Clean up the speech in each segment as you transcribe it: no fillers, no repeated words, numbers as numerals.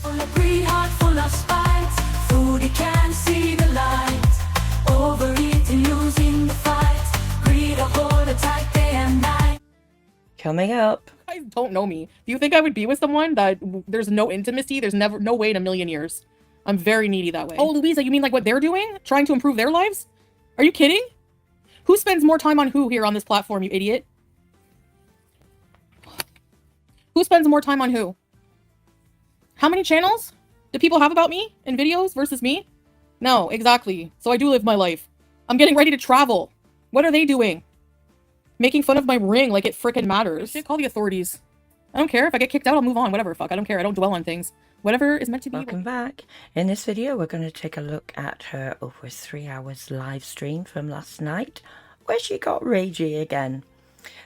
Full of greed, heart full of spite. Foodie can't see the light. Overeating, losing the fight. Greed, a hold attack day and night. Coming up. You guys don't know me. Do you think I would be with someone that there's no intimacy? There's never, no way in a million years. I'm very needy that way. Oh, Louisa, you mean like what they're doing? Trying to improve their lives? Are you kidding? Who spends more time on who here on this platform, you idiot? Who spends more time on who? How many channels do people have about me in videos versus me? No, exactly. So I do live my life. I'm getting ready to travel. What are they doing? Making fun of my ring like it frickin' matters. Shit, call the authorities. I don't care. If I get kicked out, I'll move on. Whatever, fuck. I don't care. I don't dwell on things. Whatever is meant to be. Welcome back. In this video, we're going to take a look at her over 3 hours live stream from last night, where she got ragey again.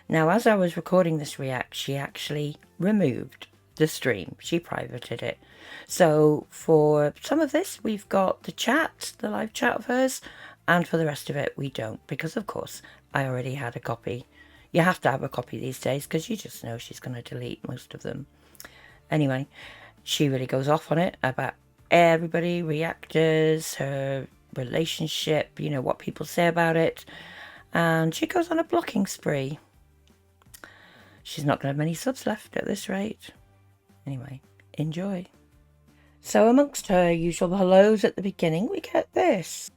Now, as I was recording this react, she actually removed the stream. She privated it. So for some of this, we've got the chat, the live chat of hers, and for the rest of it, we don't, because of course, I already had a copy. You have to have a copy these days, because you just know she's going to delete most of them. Anyway, she really goes off on it about everybody, reactors, her relationship, you know, what people say about it. And she goes on a blocking spree. She's not going to have many subs left at this rate. Anyway, enjoy. So amongst her usual hellos at the beginning, we get this.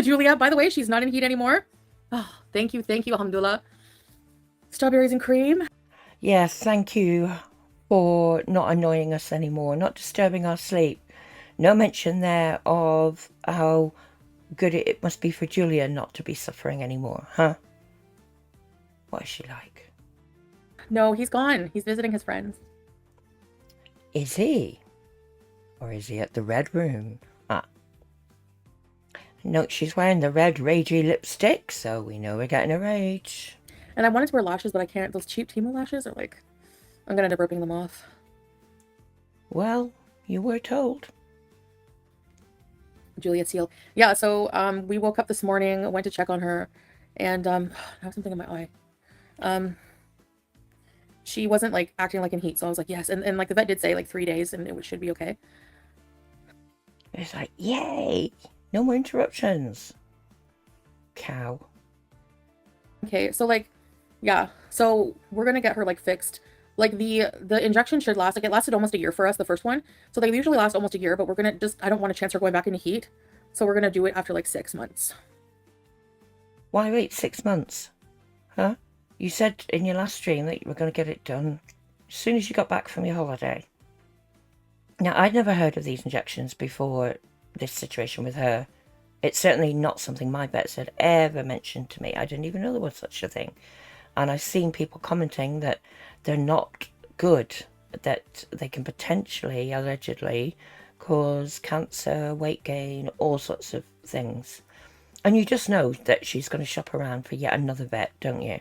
Julia, by the way, she's not in heat anymore. Oh, thank you, alhamdulillah. Strawberries and cream. Yes, thank you for not annoying us anymore, not disturbing our sleep. No mention there of how good it must be for Julia not to be suffering anymore, huh? What is she like? No, he's gone. He's visiting his friends. Is he? Or is he at the red room? Ah. Note she's wearing the red ragey lipstick, so we know we're getting a rage. And I wanted to wear lashes, but I can't. Those cheap Temu lashes are like, I'm gonna end up ripping them off. Well, you were told. Juliet Seal. Yeah, so we woke up this morning, went to check on her, and I have something in my eye. She wasn't like acting like in heat, so I was like, yes. And like the vet did say like 3 days and it should be okay. It's like, yay! No more interruptions. Cow. Okay, so like, yeah, so we're gonna get her like fixed. Like the injection should last, like it lasted almost a year for us, the first one. So they usually last almost a year, but we're gonna just, I don't want to chance her going back into heat. So we're gonna do it after like 6 months. Why wait 6 months? Huh? You said in your last stream that you were going to get it done as soon as you got back from your holiday. Now, I'd never heard of these injections before this situation with her. It's certainly not something my vets had ever mentioned to me. I didn't even know there was such a thing. And I've seen people commenting that they're not good, that they can potentially, allegedly, cause cancer, weight gain, all sorts of things. And you just know that she's going to shop around for yet another vet, don't you?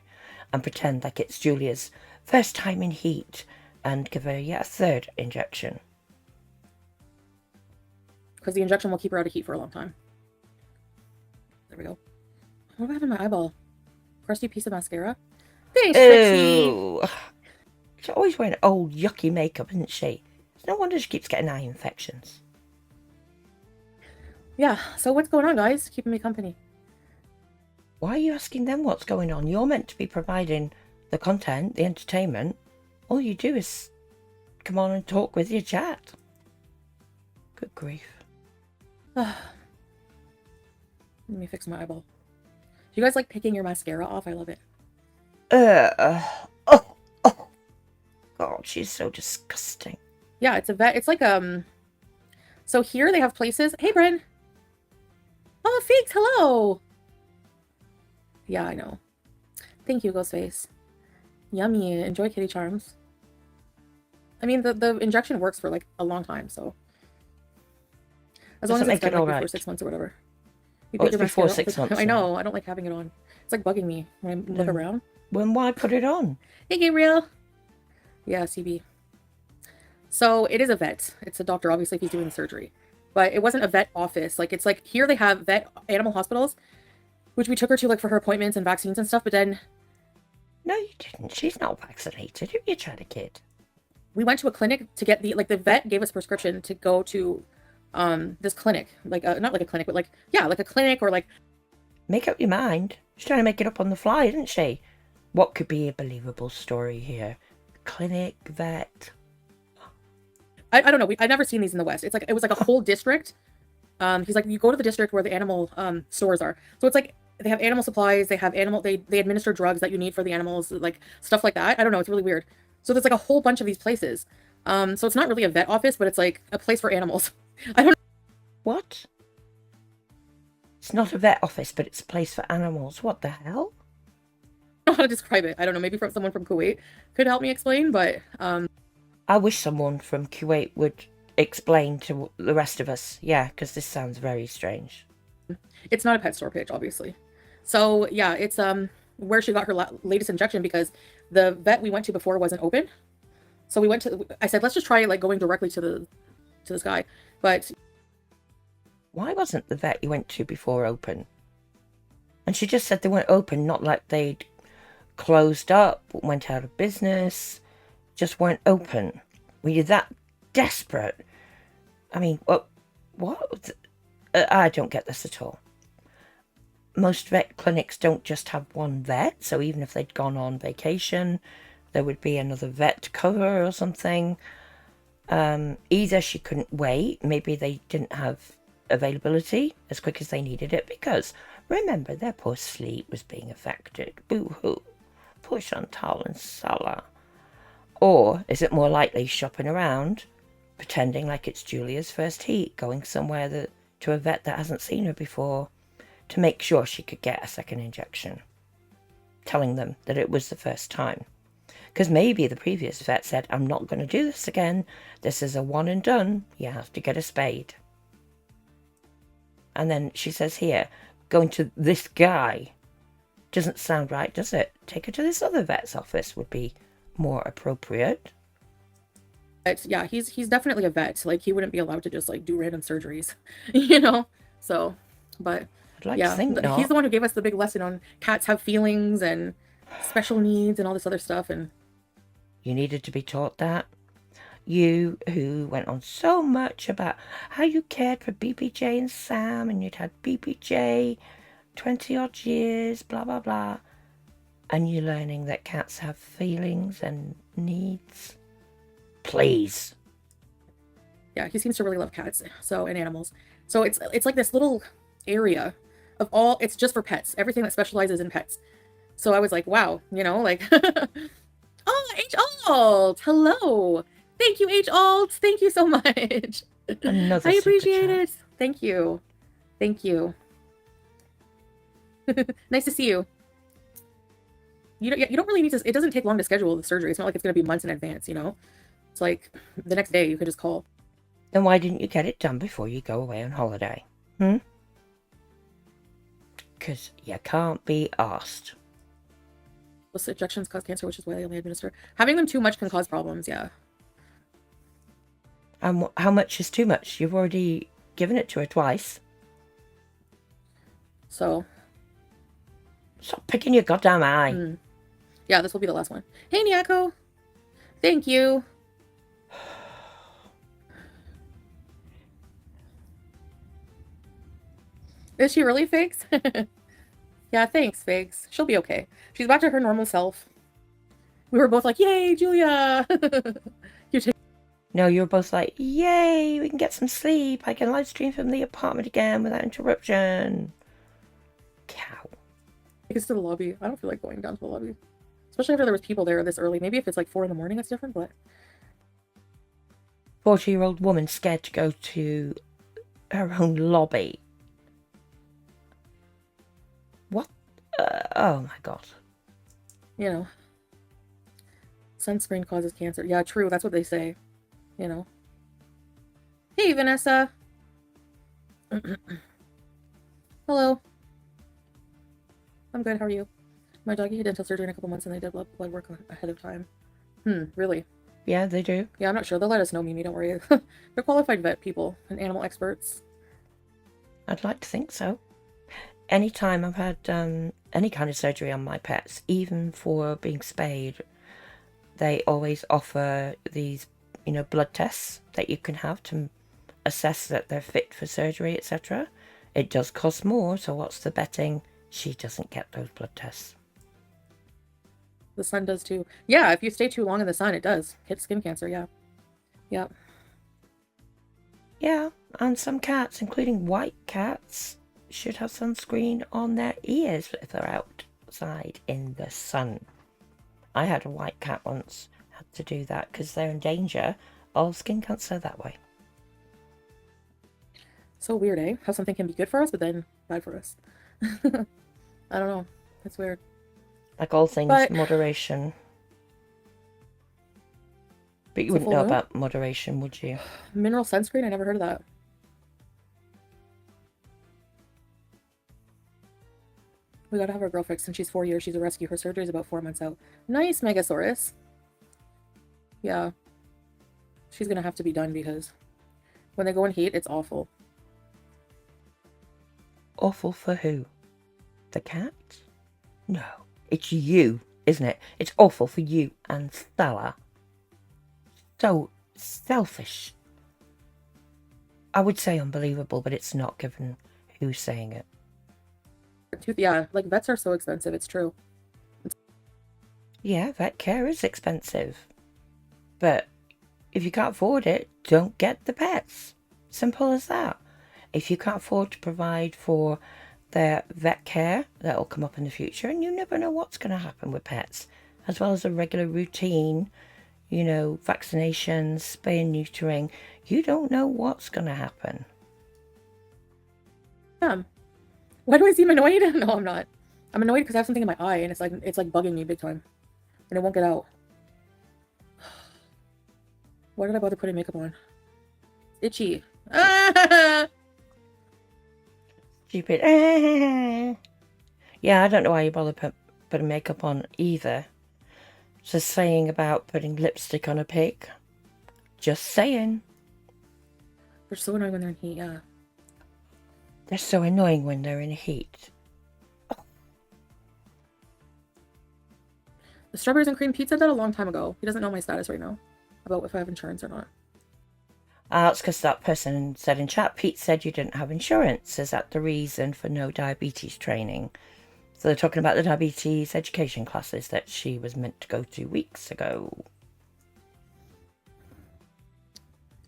And pretend like it's Julia's first time in heat and give her yet a third injection. Because the injection will keep her out of heat for a long time. There we go. What do I have in my eyeball? Crusty piece of mascara? Thanks, Trixie! Ew. She's always wearing old yucky makeup, isn't she? It's no wonder she keeps getting eye infections. Yeah, so what's going on, guys? Keeping me company. Why are you asking them what's going on? You're meant to be providing the content, the entertainment. All you do is come on and talk with your chat. Good grief. Let me fix my eyeball. Do you guys like picking your mascara off? I love it. Oh, God, she's so disgusting. Yeah, it's a vet. It's like, so here they have places. Hey, Bren. Oh, Feeks, hello. Yeah, I know. Thank you, Ghostface. Yummy. Enjoy Kitty Charms. I mean, the injection works for like a long time, so. As long as it's done like before 6 months or whatever. Oh, it's before 6 months. I know. I don't like having it on. It's like bugging me when I look around. Then why put it on? Hey, Gabriel. Yeah, CB. So it is a vet. It's a doctor, obviously, if he's doing the surgery. But it wasn't a vet office. Like, it's like here they have vet animal hospitals, which we took her to like for her appointments and vaccines and stuff. But then. No, you didn't. She's not vaccinated. Who are you trying to kid? we went to a clinic to get the vet gave us a prescription to go to this clinic, like not like a clinic, but like, yeah, like a clinic or like. Make up your mind. She's trying to make it up on the fly, isn't she? What could be a believable story here? Clinic, vet. I don't know. I've never seen these in the West. It's like, it was like a whole district. He's like, you go to the district where the animal stores are. So it's like, they have animal supplies, they have they administer drugs that you need for the animals, like stuff like that. I don't know. It's really weird. So there's like a whole bunch of these places. So it's not really a vet office, but it's like a place for animals. I don't know. What? It's not a vet office, but it's a place for animals. What the hell? Know how to describe it. I don't know. Maybe from someone from Kuwait could help me explain, but I wish someone from Kuwait would explain to the rest of us. Yeah, because this sounds very strange. It's not a pet store pitch, obviously. So yeah, it's where she got her latest injection, because the vet we went to before wasn't open. So we went to. I said, let's just try like going directly to this guy, but why wasn't the vet you went to before open? And she just said they weren't open, not like they'd closed up, went out of business, just weren't open. Were you that desperate? I mean, what? I don't get this at all. Most vet clinics don't just have one vet, so even if they'd gone on vacation, there would be another vet to cover or something. Either she couldn't wait, maybe they didn't have availability as quick as they needed it, because remember, their poor sleep was being affected. Boo-hoo. Poor Chantal and Salah. Or is it more likely shopping around, pretending like it's Julia's first heat, going somewhere to a vet that hasn't seen her before to make sure she could get a second injection, telling them that it was the first time? Because maybe the previous vet said, I'm not going to do this again. This is a one and done. You have to get a spayed. And then she says here, going to this guy. Doesn't sound right, does it? Take her to this other vet's office would be more appropriate. Yeah, he's definitely a vet. Like, he wouldn't be allowed to just like do random surgeries, you know? So, but I'd like yeah, to think not. He's the one who gave us the big lesson on cats have feelings and special needs and all this other stuff. And you needed to be taught that. You, who went on so much about how you cared for BBJ and Sam, and you'd had BBJ 20 odd years, blah blah blah, and you're learning that cats have feelings and needs. Please. Yeah, he seems to really love cats, so, and animals. So it's like this little area of all, it's just for pets, everything that specializes in pets. So I was like, wow, you know, like oh, H Alt, hello. Thank you, H Alt. Thank you so much. Another I appreciate super chat. it. Thank you. Thank you. Nice to see you. You don't really need to, it doesn't take long to schedule the surgery. It's not like it's going to be months in advance, you know? It's like the next day you could just call. Then why didn't you get it done before you go away on holiday? Because you can't be asked. Those injections cause cancer, which is why they only administer. Having them too much can cause problems, yeah. And how much is too much? You've already given it to her twice. So. Stop picking your goddamn eye. Yeah, this will be the last one. Hey, Nyako. Thank you. Is she really, Figs? Yeah, thanks, Figs. She'll be okay. She's back to her normal self. We were both like, yay, Julia! No, you were both like, yay, we can get some sleep. I can live stream from the apartment again without interruption. Cow. It's to the lobby. I don't feel like going down to the lobby. Especially after there was people there this early. Maybe if it's like 4 in the morning, that's different, but... 40-year-old woman scared to go to her own lobby. What? Oh my god. You know. Sunscreen causes cancer. Yeah, true. That's what they say. You know. Hey, Vanessa. Hello. I'm good. How are you? My doggy had dental surgery in a couple months and they did blood work ahead of time. Really? Yeah, they do. Yeah, I'm not sure. They'll let us know, Mimi. Don't worry. They're qualified vet people and animal experts. I'd like to think so. Anytime I've had any kind of surgery on my pets, even for being spayed, they always offer these, you know, blood tests that you can have to assess that they're fit for surgery, etc. It does cost more, so what's the betting? She doesn't get those blood tests. The sun does too. Yeah, if you stay too long in the sun, it does hit skin cancer. Yeah. Yeah. Yeah, and some cats, including white cats, should have sunscreen on their ears if they're outside in the sun. I had a white cat once, had to do that because they're in danger of skin cancer that way. So weird, eh? How something can be good for us, but then bad for us. I don't know. That's weird. Like all things, But moderation. But you it's a wouldn't full know moon? about moderation, would you? Mineral sunscreen? I never heard of that. We gotta have our girl fixed since she's 4 years. She's a rescue. Her surgery is about 4 months out. Nice, Megasaurus. Yeah. She's gonna have to be done because when they go in heat, it's awful. Awful for who? The cat? No, it's you, isn't it? It's awful for you and Salah. So selfish. I would say unbelievable, but it's not given who's saying it. Yeah, like vets are so expensive. It's true. Yeah, vet care is expensive. But if you can't afford it, don't get the pets. Simple as that. If you can't afford to provide for their vet care, that'll come up in the future, and you never know what's going to happen with pets, as well as a regular routine, you know, vaccinations, spay and neutering. You don't know what's going to happen. Why do I seem annoyed? No, I'm not. I'm annoyed because I have something in my eye and it's like bugging me big time. And it won't get out. Why did I bother putting makeup on? Itchy. Stupid. Yeah, I don't know why you bother putting makeup on either. Just saying about putting lipstick on a pig. Just saying. They're so annoying when they're in heat, yeah. They're so annoying when they're in heat. The strawberries and cream Pete said that a long time ago. He doesn't know my status right now about if I have insurance or not. That's because that person said in chat, Pete said you didn't have insurance. Is that the reason for no diabetes training? So they're talking about the diabetes education classes that she was meant to go to weeks ago.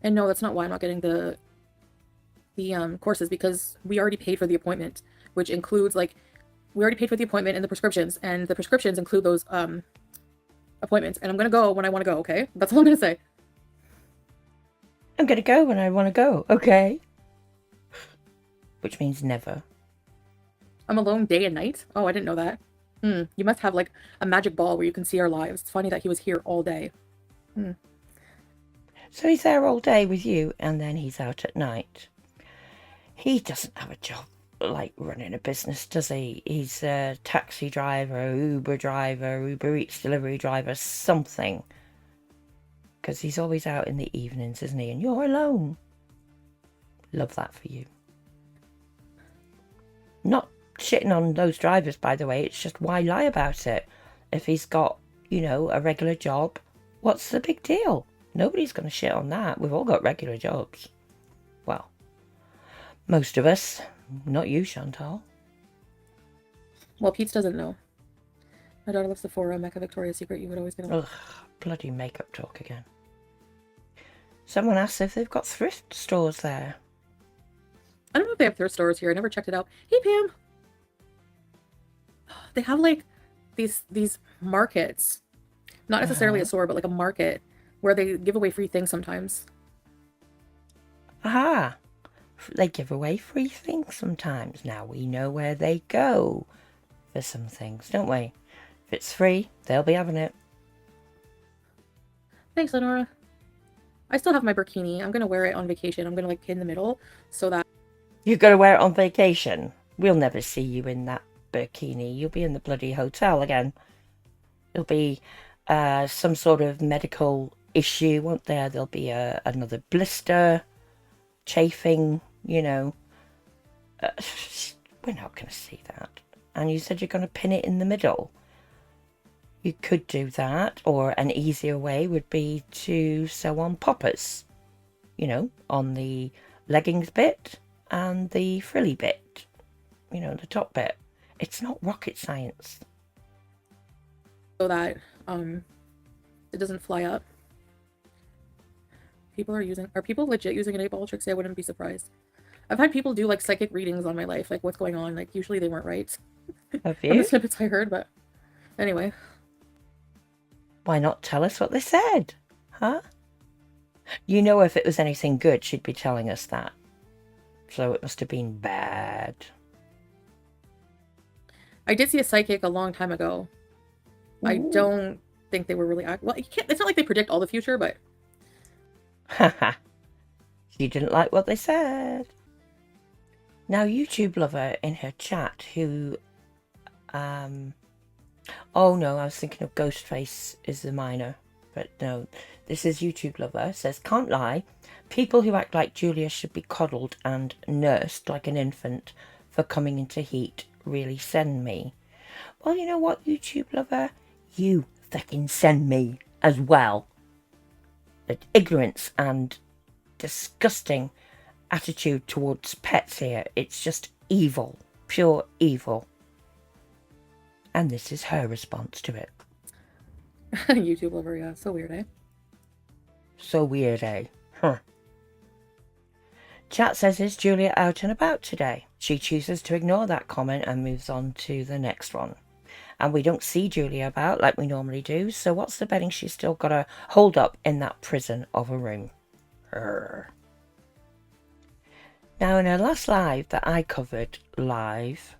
And no, that's not why I'm not getting the courses, because we already paid for the appointment, which includes, like, we already paid for the appointment and the prescriptions, and the prescriptions include those appointments. And I'm gonna go when I want to go. Okay, that's all I'm gonna say. I'm gonna go when I want to go. Okay. Which means never. I'm alone day and night. Oh, I didn't know that. You must have like a magic ball where you can see our lives. It's funny that he was here all day. So he's there all day with you, and then he's out at night. He doesn't have a job like running a business, does he? He's a taxi driver, Uber driver, Uber Eats delivery driver, something. Because he's always out in the evenings, isn't he? And you're alone. Love that for you. Not shitting on those drivers, by the way. It's just, why lie about it? If he's got, you know, a regular job, what's the big deal? Nobody's going to shit on that. We've all got regular jobs. Well, most of us. Not you, Chantal. Well, Pete doesn't know. My daughter loves Sephora, Mecca, Victoria's Secret. You would always get. Ugh, bloody makeup talk again. Someone asked if they've got thrift stores there. I don't know if they have thrift stores here. I never checked it out. Hey, Pam. They have like these markets, not necessarily a store, but like a market where they give away free things sometimes. Aha! They give away free things sometimes. Now we know where they go for some things, don't we? If it's free, they'll be having it. Thanks, Lenora. I still have my burkini. I'm gonna wear it on vacation. I'm gonna like pin the middle so that You've got to wear it on vacation. We'll never see you in that burkini. You'll be in the bloody hotel again. There'll be some sort of medical issue, won't there? There'll be another blister, chafing, you know. We're not going to see that. And you said you're going to pin it in the middle. You could do that, or an easier way would be to sew on poppers, you know, on the leggings bit and the frilly bit, you know, the top bit. It's not rocket science. So that it doesn't fly up. Are people legit using an 8-ball Trixie? I wouldn't be surprised. I've had people do like psychic readings on my life, like what's going on. Like usually they weren't right. Have From the you? snippets I heard, but anyway. Why not tell us what they said? Huh? You know, if it was anything good, she'd be telling us that. So it must have been bad. I did see a psychic a long time ago. Ooh. I don't think they were really well, you can't, it's not like they predict all the future, but haha. She didn't like what they said. Now, YouTube lover in her chat who oh no, I was thinking of Ghostface is the minor, but no, this is YouTube lover, says, can't lie, people who act like Julia should be coddled and nursed like an infant for coming into heat really send me. Well, you know what, YouTube lover, you fucking send me as well. The ignorance and disgusting attitude towards pets here, it's just evil, pure evil. And this is her response to it. YouTube lover, yeah. So weird, eh? So weird, eh? Huh. Chat says, is Julia out and about today? She chooses to ignore that comment and moves on to the next one. And we don't see Julia about like we normally do, so what's the betting she's still got a hold up in that prison of a room? Her. Now, in her last live that I covered live,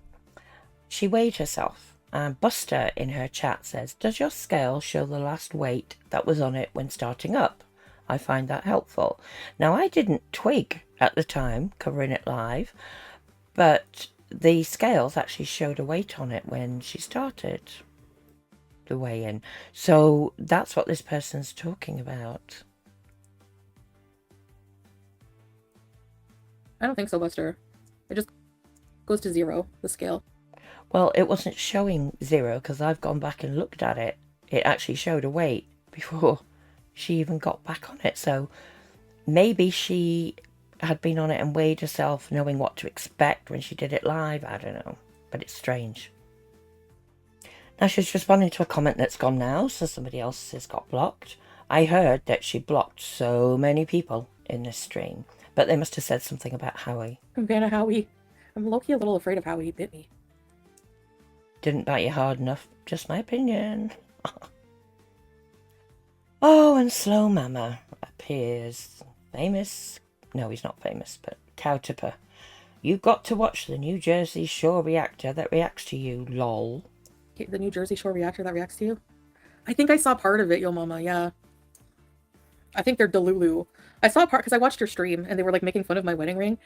she weighed herself. And Buster in her chat says, does your scale show the last weight that was on it when starting up? I find that helpful. Now, I didn't twig at the time covering it live, but the scales actually showed a weight on it when she started the weigh-in. So that's what this person's talking about. I don't think so, Buster. It just goes to 0, the scale. Well, it wasn't showing 0 because I've gone back and looked at it. It actually showed a weight before she even got back on it. So maybe she had been on it and weighed herself knowing what to expect when she did it live. I don't know. But it's strange. Now she's responding to a comment that's gone now. So somebody else has got blocked. I heard that she blocked so many people in this stream. But they must have said something about Howie. I'm a fan of Howie. I'm low-key a little afraid of Howie. He bit me. Didn't bite you hard enough. Just my opinion. Oh, and Slow Mama appears. Famous. No, he's not famous, but Cowtipper. You've got to watch the New Jersey Shore reactor that reacts to you, lol. The New Jersey Shore reactor that reacts to you? I think I saw part of it, Yo Mama, yeah. I think they're Delulu. I saw part because I watched your stream and they were like making fun of my wedding ring.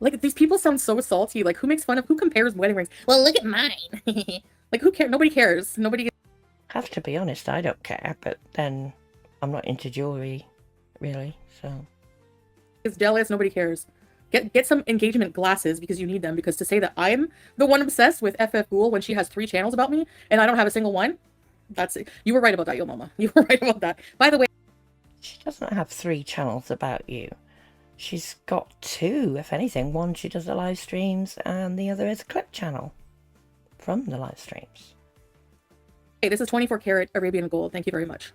Like, these people sound so salty. Like, who compares wedding rings? Well, look at mine. Like, who cares? Nobody cares. Nobody. Have to be honest, I don't care, but then I'm not into jewelry, really, so. It's jealous. Nobody cares. Get some engagement glasses because you need them. Because to say that I'm the one obsessed with FF Ghoul when she has 3 channels about me and I don't have a single one, that's it. You were right about that, Yo Mama. You were right about that. By the way, she doesn't have 3 channels about you. She's got 2, if anything. One, she does the live streams, and the other is a clip channel from the live streams. Hey, this is 24 karat Arabian gold. Thank you very much.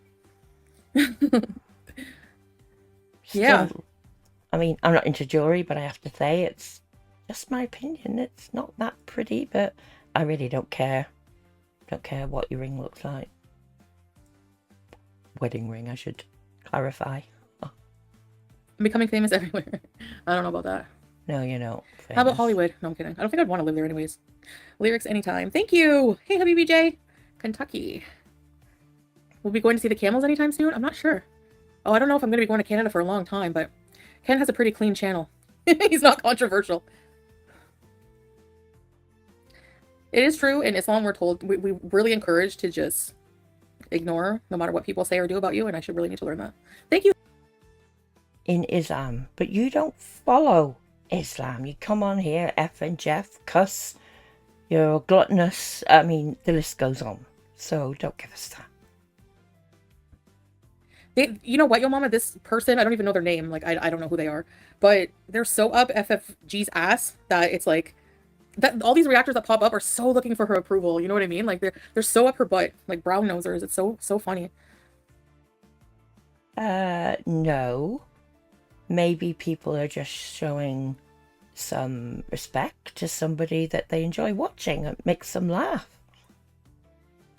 Yeah. I mean, I'm not into jewelry, but I have to say it's just my opinion. It's not that pretty, but I really don't care. Don't care what your ring looks like. Wedding ring, I should clarify. I'm becoming famous everywhere. I don't know about that. No, you're not famous. How about Hollywood? No, I'm kidding. I don't think I'd want to live there anyways. Lyrics anytime. Thank you. Hey, Habibi J. Kentucky. We'll be going to see the camels anytime soon? I'm not sure. Oh, I don't know if I'm going to be going to Canada for a long time, but Ken has a pretty clean channel. He's not controversial. It is true. In Islam, we're told, we really encourage to just ignore no matter what people say or do about you, and I should really need to learn that. Thank you. In Islam, but you don't follow Islam. You come on here, F and Jeff, cuss, you're gluttonous. I mean, the list goes on. So don't give us that. You know what, yo mama, this person, I don't even know their name. Like, I don't know who they are, but they're so up FFG's ass that it's like, that all these reactors that pop up are so looking for her approval. You know what I mean? Like they're so up her butt, like brown nosers. It's so funny. No. Maybe people are just showing some respect to somebody that they enjoy watching. It makes them laugh.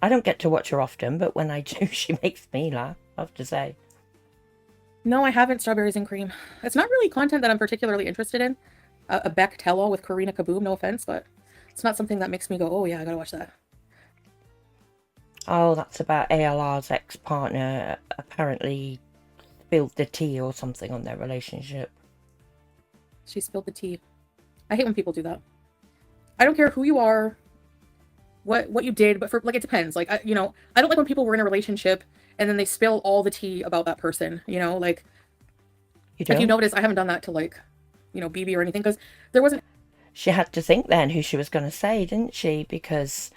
I don't get to watch her often, but when I do, she makes me laugh, I have to say. No, I haven't. Strawberries and cream. It's not really content that I'm particularly interested in. A Beck tell-all with Karina Kaboom, no offense, but it's not something that makes me go, oh yeah, I gotta watch that. Oh, that's about ALR's ex-partner apparently spilled the tea or something on their relationship. She spilled the tea. I hate when people do that. I don't care who you are, what you did, but for like, it depends. Like, I don't like when people were in a relationship and then they spill all the tea about that person, like, You don't? if you notice, I haven't done that to like, BB or anything, because there wasn't. She had to think then who she was going to say, didn't she? Because,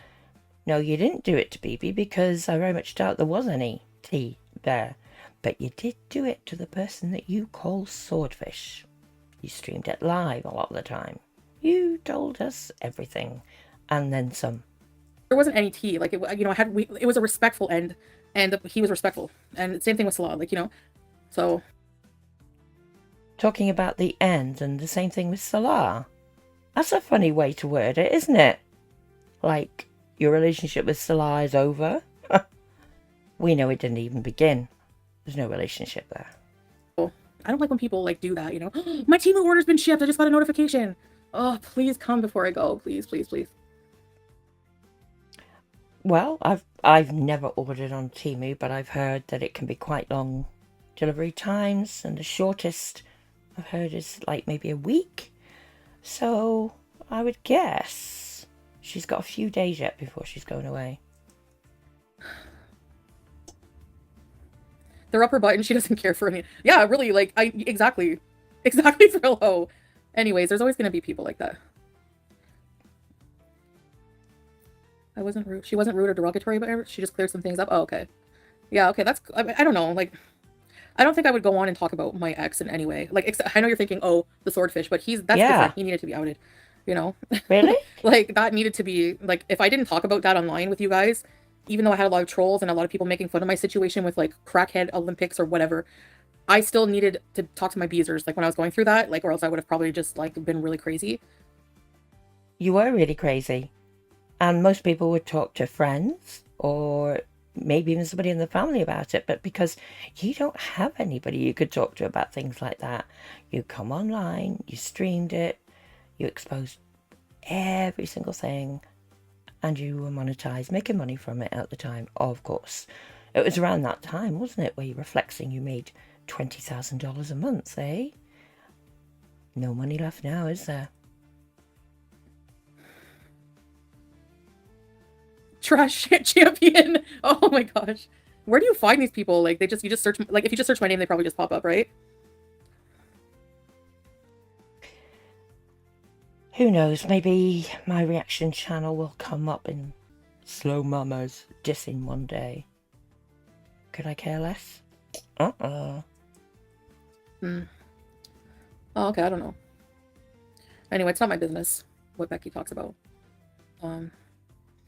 no, you didn't do it to BB because I very much doubt there was any tea there. But you did do it to the person that you call Swordfish. You streamed it live a lot of the time. You told us everything. And then some. There wasn't any tea. Like, it was a respectful end, and he was respectful. And same thing with Salah, like, so. Talking about the end and the same thing with Salah. That's a funny way to word it, isn't it? Like, your relationship with Salah is over? We know it didn't even begin. There's no relationship there. I don't like when people, like, do that, My Temu order's been shipped, I just got a notification. Oh, please come before I go. Please, please, please. Well, I've never ordered on Temu, but I've heard that it can be quite long delivery times, and the shortest I've heard is like maybe a week. So I would guess she's got a few days yet before she's going away. They're up her butt and she doesn't care for me. Yeah, really, like, exactly for hello. Anyways, there's always gonna be people like that. I wasn't rude. She wasn't rude or derogatory, but she just cleared some things up. Oh, okay. Yeah, okay, that's, I don't know, like, I don't think I would go on and talk about my ex in any way. Like, I know you're thinking, oh, the swordfish, but that's different. He needed to be outed, Really? Like, that needed to be, like, if I didn't talk about that online with you guys, even though I had a lot of trolls and a lot of people making fun of my situation with, like, crackhead Olympics or whatever, I still needed to talk to my Beezers, like, when I was going through that, like, or else I would have probably just, like, been really crazy. You were really crazy. And most people would talk to friends or maybe even somebody in the family about it, but because you don't have anybody you could talk to about things like that, you come online, you streamed it, you exposed every single thing, and you were monetized, making money from it at the time, of course. It was around that time, wasn't it, where you were flexing you made $20,000 a month, eh? No money left now, is there? Trash champion. Oh my gosh. Where do you find these people? Like, you just search, like, if you just search my name, they probably just pop up, right? Who knows, maybe my reaction channel will come up in Slow Mama's dissing one day. Could I care less? Oh, okay, I don't know. Anyway, it's not my business what Becky talks about.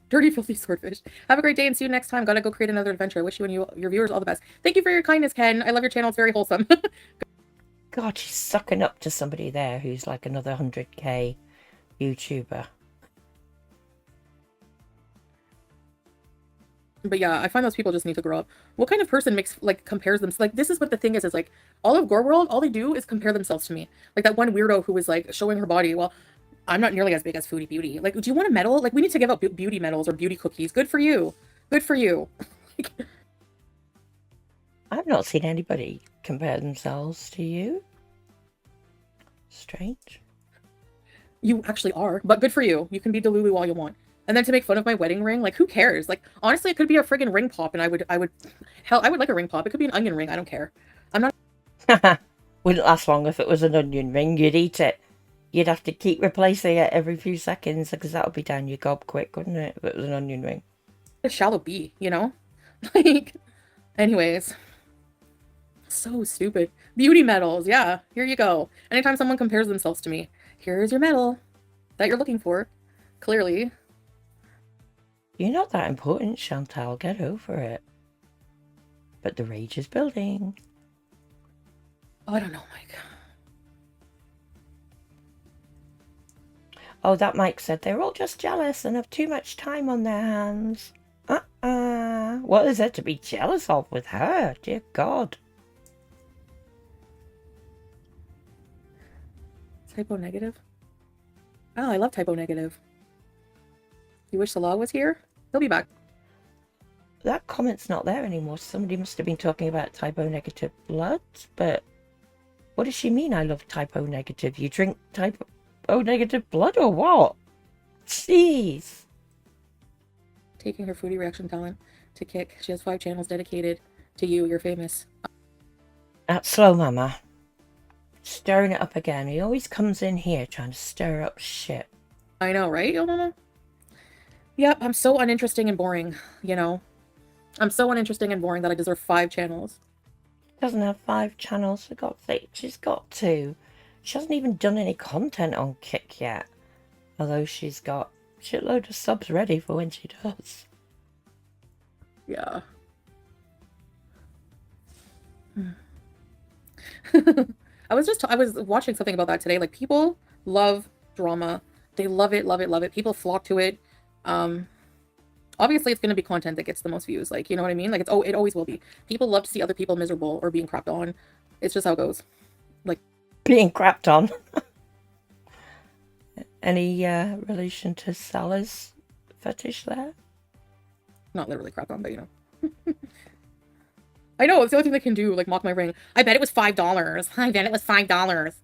Dirty, filthy swordfish. Have a great day and see you next time. Gotta go create another adventure. I wish you and your viewers all the best. Thank you for your kindness, Ken. I love your channel. It's very wholesome. God, she's sucking up to somebody there who's like another 100k YouTuber. But yeah, I find those people just need to grow up. What kind of person compares them? Like, this is what the thing is like, all of gorlworld, all they do is compare themselves to me. Like that one weirdo who was like showing her body. Well, I'm not nearly as big as Foodie Beauty. Like, do you want a medal? Like, we need to give out beauty medals or beauty cookies. Good for you. Good for you. I've not seen anybody compare themselves to you. Strange. You actually are, but good for you. You can be Delulu all you want. And then to make fun of my wedding ring, like, who cares? Like, honestly, it could be a friggin' ring pop, and I would like a ring pop. It could be an onion ring. I don't care. I'm not. Wouldn't last long if it was an onion ring. You'd eat it. You'd have to keep replacing it every few seconds because that would be down your gob quick, wouldn't it? If it was an onion ring. A shallow bee, Like, anyways. So stupid. Beauty medals. Yeah, here you go. Anytime someone compares themselves to me, here's your medal that you're looking for. Clearly. You're not that important, Chantal. Get over it. But the rage is building. Oh, I don't know, Mike. Oh, that Mike said they're all just jealous and have too much time on their hands. What is there to be jealous of with her? Dear God. Typo negative? Oh, I love typo negative. You wish Salah was here? He'll be back. That comment's not there anymore. Somebody must have been talking about typo negative blood, but what does she mean I love typo negative? You drink typo negative blood or what? Jeez. Taking her foodie reaction talent to kick. She has 5 channels dedicated to you. You're famous. That's slow, Mama. Stirring it up again. He always comes in here trying to stir up shit. I know, right, yo mama? Yep, I'm so uninteresting and boring, you know? I'm so uninteresting and boring that I deserve 5 channels. Doesn't have 5 channels, for God's sake. She's got 2. She hasn't even done any content on Kick yet. Although she's got a shitload of subs ready for when she does. Yeah. I was watching something about that today. Like, people love drama. They love it, love it, love it. People flock to it. Obviously it's going to be content that gets the most views. Like, you know what I mean? Like, it always will be. People love to see other people miserable or being crapped on. It's just how it goes. Like, being crapped on. Any relation to Salah's fetish there? Not literally crapped on, but you know. I know, it's the only thing they can do, like, mock my ring. I bet it was $5. I bet it was $5.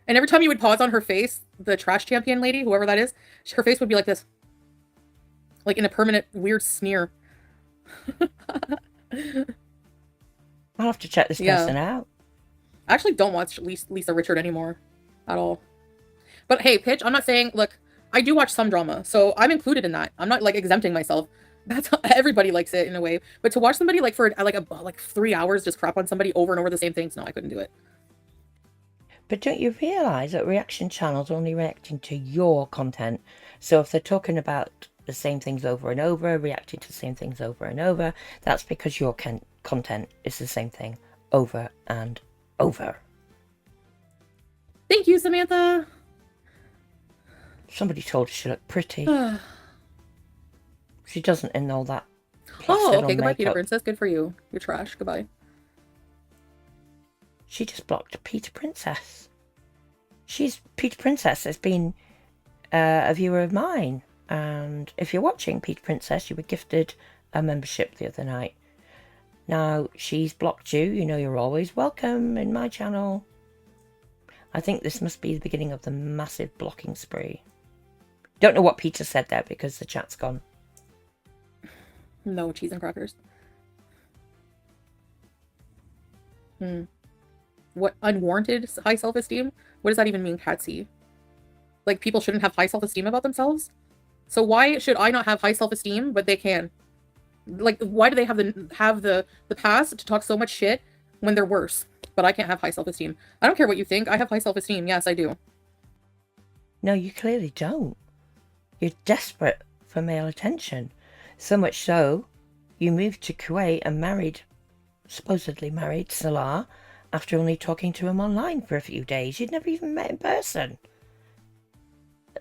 And every time you would pause on her face, the trash champion lady, whoever that is, her face would be like this. Like, in a permanent, weird sneer. I'll have to check this person out. I actually don't watch Lisa Richard anymore. At all. But hey, Pitch, I'm not saying, look, I do watch some drama, so I'm included in that. I'm not, like, exempting myself. That's how everybody likes it in a way. But to watch somebody, like, for, like 3 hours just crap on somebody over and over the same things, no, I couldn't do it. But don't you realise that reaction channels are only reacting to your content? So if they're talking about the same things over and over, reacting to the same things over and over, that's because your content is the same thing over and over. Thank you, Samantha. Somebody told her she looked pretty. She doesn't in all that. Oh, okay, goodbye, makeup. Peter Princess. Good for you. You're trash. Goodbye. She just blocked Peter Princess. Peter Princess has been a viewer of mine. And if you're watching Peter Princess, you were gifted a membership the other night. Now, she's blocked you. You know you're always welcome in my channel. I think this must be the beginning of the massive blocking spree. Don't know what Peter said there because the chat's gone. No cheese and crackers. What, unwarranted high self-esteem? What does that even mean, Patsy? Like, people shouldn't have high self-esteem about themselves? So why should I not have high self-esteem, but they can? Like, why do they have the pass to talk so much shit when they're worse? But I can't have high self-esteem. I don't care what you think. I have high self-esteem. Yes, I do. No, you clearly don't. You're desperate for male attention. So much so, you moved to Kuwait and supposedly married Salah after only talking to him online for a few days. You'd never even met in person.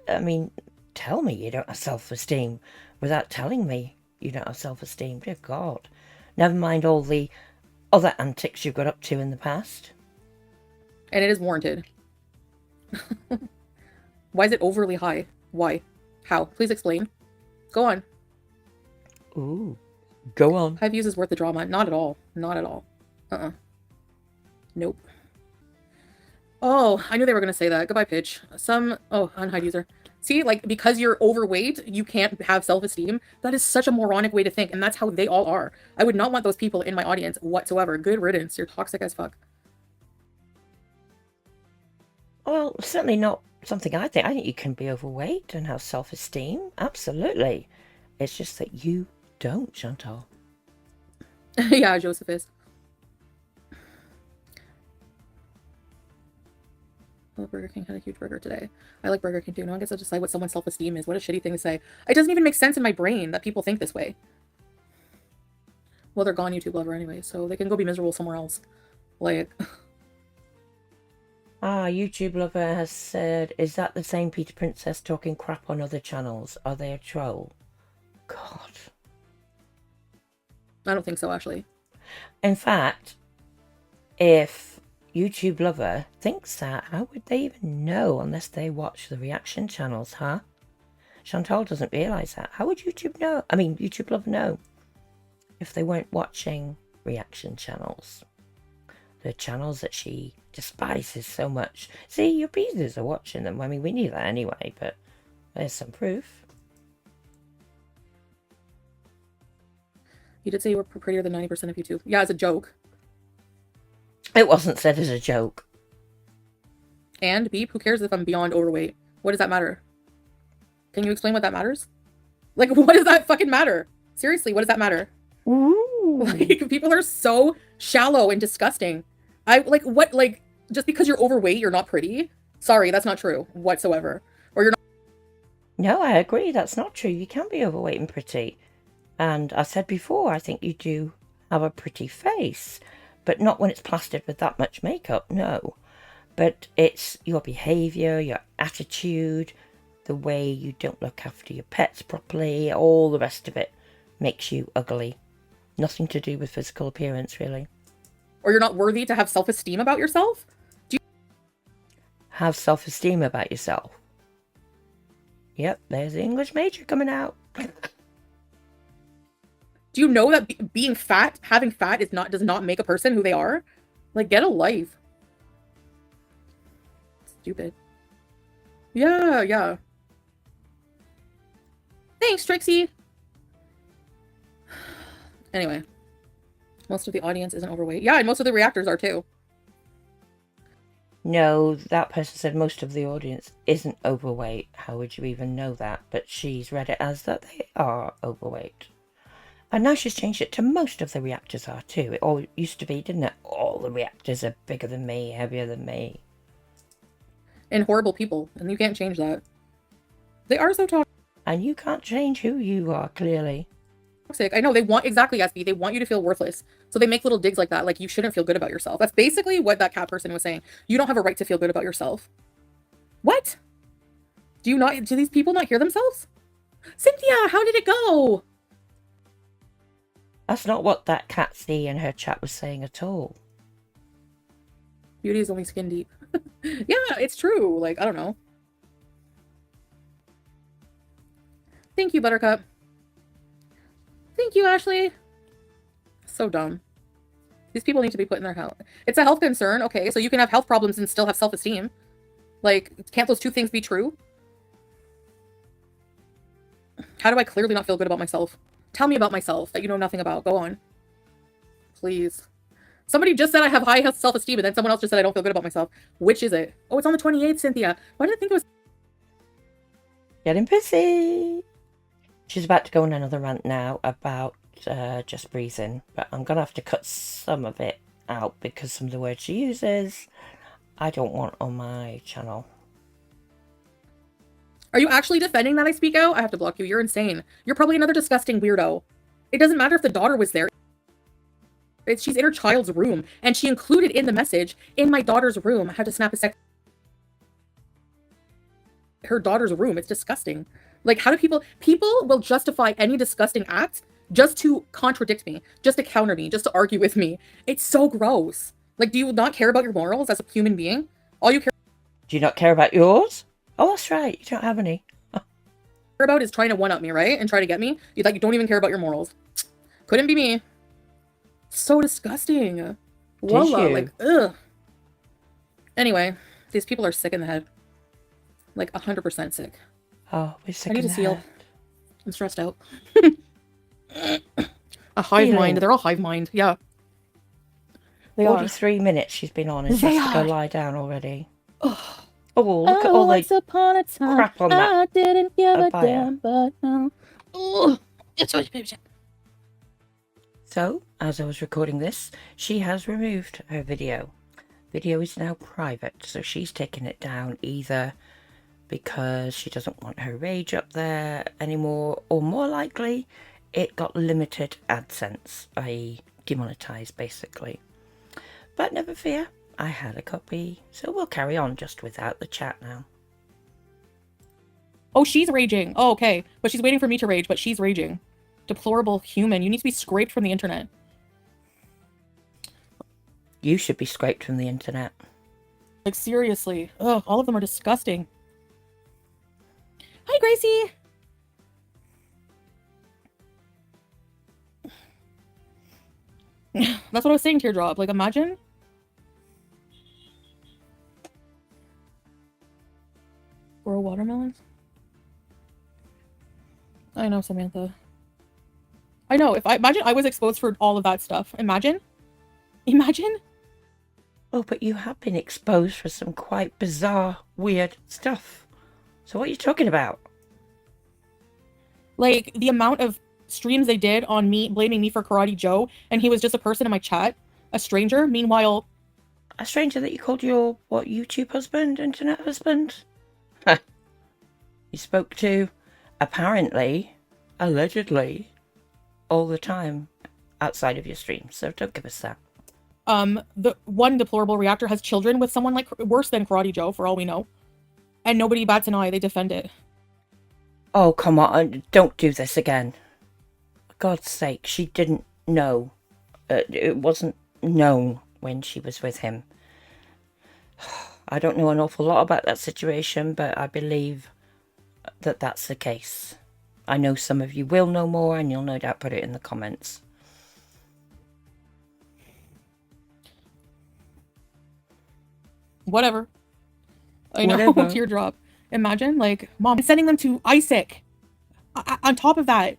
I mean, tell me you don't have self-esteem without telling me you don't have self-esteem. Dear God. Never mind all the other antics you got up to in the past. And it is warranted. Why is it overly high? Why? How? Please explain. Go on. Ooh. Go on. High views is worth the drama. Not at all. Not at all. Nope. Oh, I knew they were going to say that. Goodbye, Pitch. Oh, unhide user. See, like, because you're overweight, you can't have self-esteem. That is such a moronic way to think, and that's how they all are. I would not want those people in my audience whatsoever. Good riddance. You're toxic as fuck. Well, certainly not something I think. I think you can be overweight and have self-esteem. Absolutely. It's just that you don't, Chantal. Yeah, Joseph is. Well, Burger King had a huge burger today. I like Burger King too. No one gets to decide what someone's self-esteem is. What a shitty thing to say. It doesn't even make sense in my brain that people think this way. Well, they're gone YouTube lover anyway, so they can go be miserable somewhere else. Like... YouTube lover has said, is that the same Peter Princess talking crap on other channels? Are they a troll? God. I don't think so, actually. In fact, if YouTube lover thinks that, how would they even know unless they watch the reaction channels, huh? Chantal doesn't realise that. How would YouTube know? I mean, YouTube lover know if they weren't watching reaction channels. The channels that she despises so much. See, your Beezers are watching them. I mean, we knew that anyway, but there's some proof. You did say you were prettier than 90% of YouTube. Yeah, as a joke. It wasn't said as a joke. And, Beep, who cares if I'm beyond overweight? What does that matter? Can you explain what that matters? Like, what does that fucking matter? Seriously, what does that matter? Ooh. Like, people are so shallow and disgusting. Just because you're overweight, you're not pretty? Sorry, that's not true whatsoever. Or you're not... No, I agree. That's not true. You can be overweight and pretty. And I said before, I think you do have a pretty face. But not when it's plastered with that much makeup, no. But it's your behaviour, your attitude, the way you don't look after your pets properly, all the rest of it makes you ugly. Nothing to do with physical appearance, really. Or you're not worthy to have self-esteem about yourself? Have self-esteem about yourself. Yep, there's the English major coming out. Do you know that being fat, having fat does not make a person who they are? Like, get a life. Stupid. Yeah. Thanks, Trixie. Anyway. Most of the audience isn't overweight. Yeah, and most of the reactors are too. No, that person said most of the audience isn't overweight. How would you even know that? But she's read it as that they are overweight. And now she's changed it to most of the reactors are too. It all used to be, didn't it? All the reactors are bigger than me, heavier than me. And horrible people. And you can't change that. They are so toxic. And you can't change who you are, clearly. I know, they want, exactly, SB, they want you to feel worthless. So they make little digs like that, like you shouldn't feel good about yourself. That's basically what that cat person was saying. You don't have a right to feel good about yourself. What? Do these people not hear themselves? Cynthia, how did it go? That's not what that Catsy in her chat was saying at all. Beauty is only skin deep. Yeah, it's true. Like, I don't know. Thank you, Buttercup. Thank you, Ashley. So dumb. These people need to be put in their health. It's a health concern. Okay, so you can have health problems and still have self-esteem. Like, can't those two things be true? How do I clearly not feel good about myself? Tell me about myself that you know nothing about. Go on. Please. Somebody just said I have high self-esteem, and then someone else just said I don't feel good about myself. Which is it? Oh, it's on the 28th, Cynthia. Why did I think it was... Getting pissy. She's about to go on another rant now about just breathing. But I'm going to have to cut some of it out because some of the words she uses I don't want on my channel. Are you actually defending that I speak out? I have to block you. You're insane. You're probably another disgusting weirdo. It doesn't matter if the daughter was there. She's in her child's room, and she included in the message, in my daughter's room. I had to snap a sec. Her daughter's room. It's disgusting. Like, how do people will justify any disgusting act just to contradict me, just to counter me, just to argue with me. It's so gross. Like, do you not care about your morals as a human being? All you care Do you not care about yours? Oh, that's right. You don't have any. about is trying to one-up me, right? And try to get me. You don't even care about your morals. Couldn't be me. So disgusting. Wallah, like, ugh. Anyway, these people are sick in the head. Like, 100% sick. Oh, we're sick I need in to the seal. head. I'm stressed out. A hive mind. They're all hive mind. Yeah. They 43 minutes she's been on and she has to go lie down already. Oh, look at all the once upon a time, crap on that. I didn't give a Abaya. damn, but now. Oh, it's so So, as I was recording this, she has removed her video. video is now private, so she's taken it down either because she doesn't want her rage up there anymore, or more likely it got limited AdSense, i.e. demonetized basically. But never fear, I had a copy, so we'll carry on just without the chat now. Oh, she's raging. Oh, okay. But she's waiting for me to rage, but she's raging. Deplorable human. You need to be scraped from the internet. You should be scraped from the internet. Like, seriously. Ugh, all of them are disgusting. Hi, Gracie! That's what I was saying, Teardrop. Like, imagine... Grow watermelons? I know, Samantha. I know, imagine I was exposed for all of that stuff. Imagine? Imagine? Oh, but you have been exposed for some quite bizarre, weird stuff. So what are you talking about? Like, the amount of streams they did on me, blaming me for Karate Joe, and he was just a person in my chat, a stranger. Meanwhile... A stranger that you called your, what, YouTube husband? Internet husband? You spoke to, apparently, allegedly, all the time outside of your stream, so don't give us that. The one deplorable reactor has children with someone like worse than Karate Joe, for all we know. And nobody bats an eye, they defend it. Oh, come on, don't do this again. For God's sake, she didn't know. It wasn't known when she was with him. I don't know an awful lot about that situation, but I believe that that's the case. I know some of you will know more, and you'll no doubt put it in the comments. Whatever. I know, Teardrop. Imagine, like, Mom sending them to Isaac. On top of that,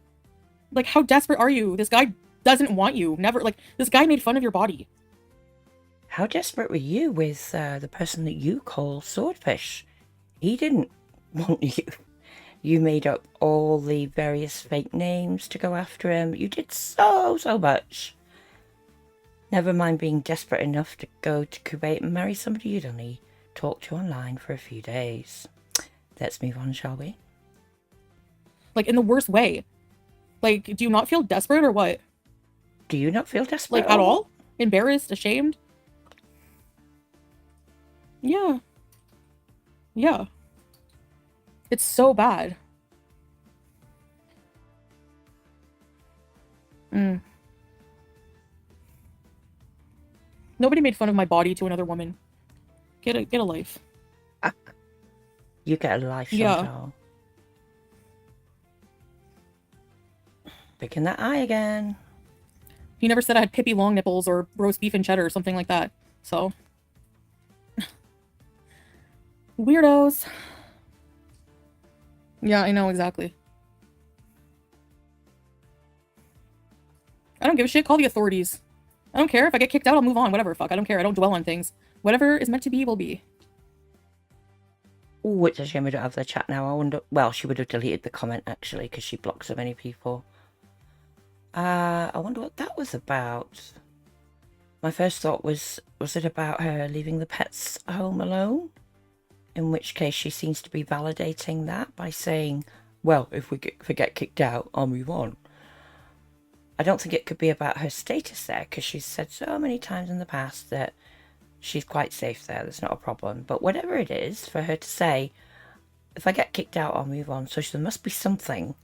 like, how desperate are you? This guy doesn't want you. Never, like, this guy made fun of your body. How desperate were you with the person that you call Swordfish? He didn't want you. You made up all the various fake names to go after him. You did so much. Never mind being desperate enough to go to Kuwait and marry somebody you'd only talked to online for a few days. Let's move on, shall we? Like, in the worst way. Like, do you not feel desperate or what? Do you not feel desperate? Like, at all? Embarrassed? Ashamed? Yeah. Yeah. It's so bad. Nobody made fun of my body to another woman. Get a life. You get a life, Chantal. Yeah. Picking that eye again. He never said I had Pippi long nipples or roast beef and cheddar or something like that. So. Weirdos. Yeah, I know, exactly. I don't give a shit. Call the authorities. I don't care. If I get kicked out, I'll move on. Whatever. Fuck. I don't care. I don't dwell on things. Whatever is meant to be will be. Oh, it's a shame we don't have the chat now. I wonder... Well, she would have deleted the comment, actually, because she blocked so many people. I wonder what that was about. My first thought was it about her leaving the pets home alone? In which case she seems to be validating that by saying, well, if we get kicked out, I'll move on. I don't think it could be about her status there, because she's said so many times in the past that she's quite safe there, there's not a problem. But whatever it is, for her to say, if I get kicked out, I'll move on. So there must be something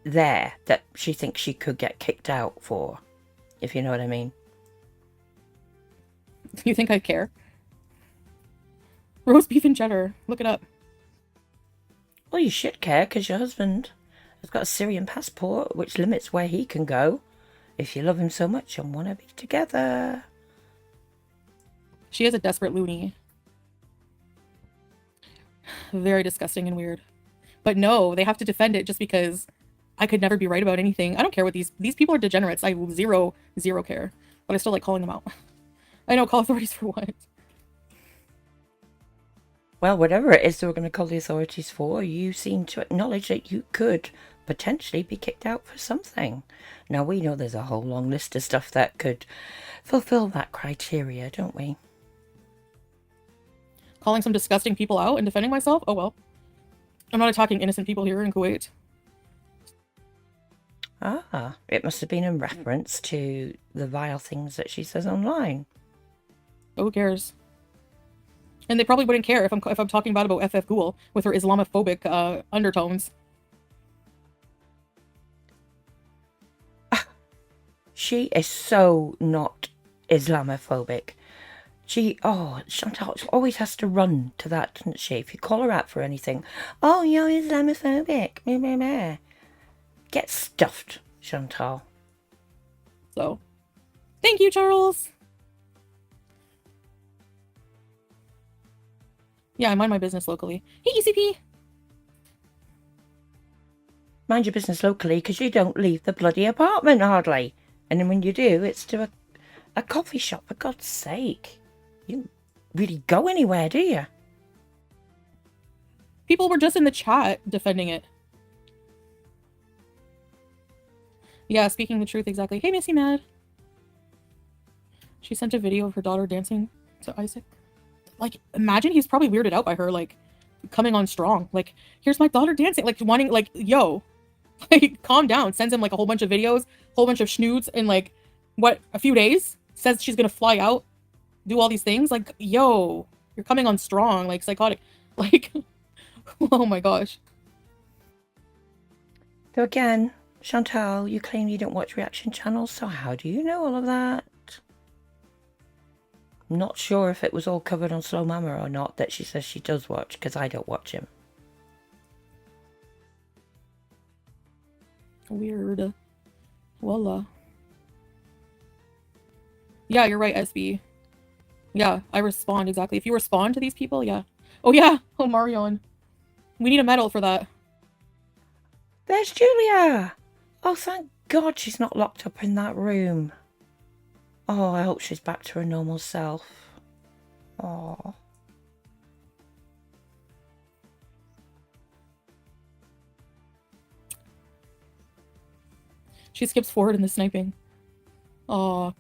there that she thinks she could get kicked out for, if you know what I mean. You think I care? Roast beef and cheddar. Look it up. Well, you should care, because your husband has got a Syrian passport, which limits where he can go. If you love him so much and want to be together. She is a desperate loony. Very disgusting and weird. But no, they have to defend it just because I could never be right about anything. I don't care what these people are degenerates. I zero care. But I still like calling them out. I know, call authorities for what? Well, whatever it is that we're going to call the authorities for, you seem to acknowledge that you could potentially be kicked out for something. Now, we know there's a whole long list of stuff that could fulfill that criteria, don't we? calling some disgusting people out and defending myself. Oh well. I'm not attacking innocent people here in Kuwait. Ah, it must have been in reference to the vile things that she says online. Who cares? And they probably wouldn't care if I'm talking about FF Ghoul with her Islamophobic undertones. She is so not Islamophobic. Chantal always has to run to that, doesn't she? If you call her out for anything, oh, you're Islamophobic. Meh, meh, meh. Get stuffed, Chantal. So, thank you, Charles. Yeah, I mind my business locally. Hey, ECP! Mind your business locally, because you don't leave the bloody apartment, hardly. And then when you do, it's to a coffee shop, for God's sake. You don't really go anywhere, do you? People were just in the chat defending it. Yeah, speaking the truth, exactly. Hey, Missy Mad. She sent a video of her daughter dancing to Isaac. Like, imagine he's probably weirded out by her, like, coming on strong. Like, here's my daughter dancing. Like, wanting, like, yo. Like, calm down. Sends him, like, a whole bunch of videos, whole bunch of schnoots in, like, what, a few days? Says she's gonna fly out, do all these things. Like, yo, you're coming on strong. Like, psychotic. Like, oh my gosh. So again, Chantal, you claim you don't watch reaction channels, so how do you know all of that? I'm not sure if it was all covered on Slow Mama or not that she says she does watch, because I don't watch him. Weird. Voila. Yeah, you're right, SB. Yeah, I respond, exactly. If you respond to these people, yeah. Oh yeah! Oh, Marion. We need a medal for that. There's Julia! Oh, thank God she's not locked up in that room. Oh, I hope she's back to her normal self. Oh. She skips forward in the sniping. Aw.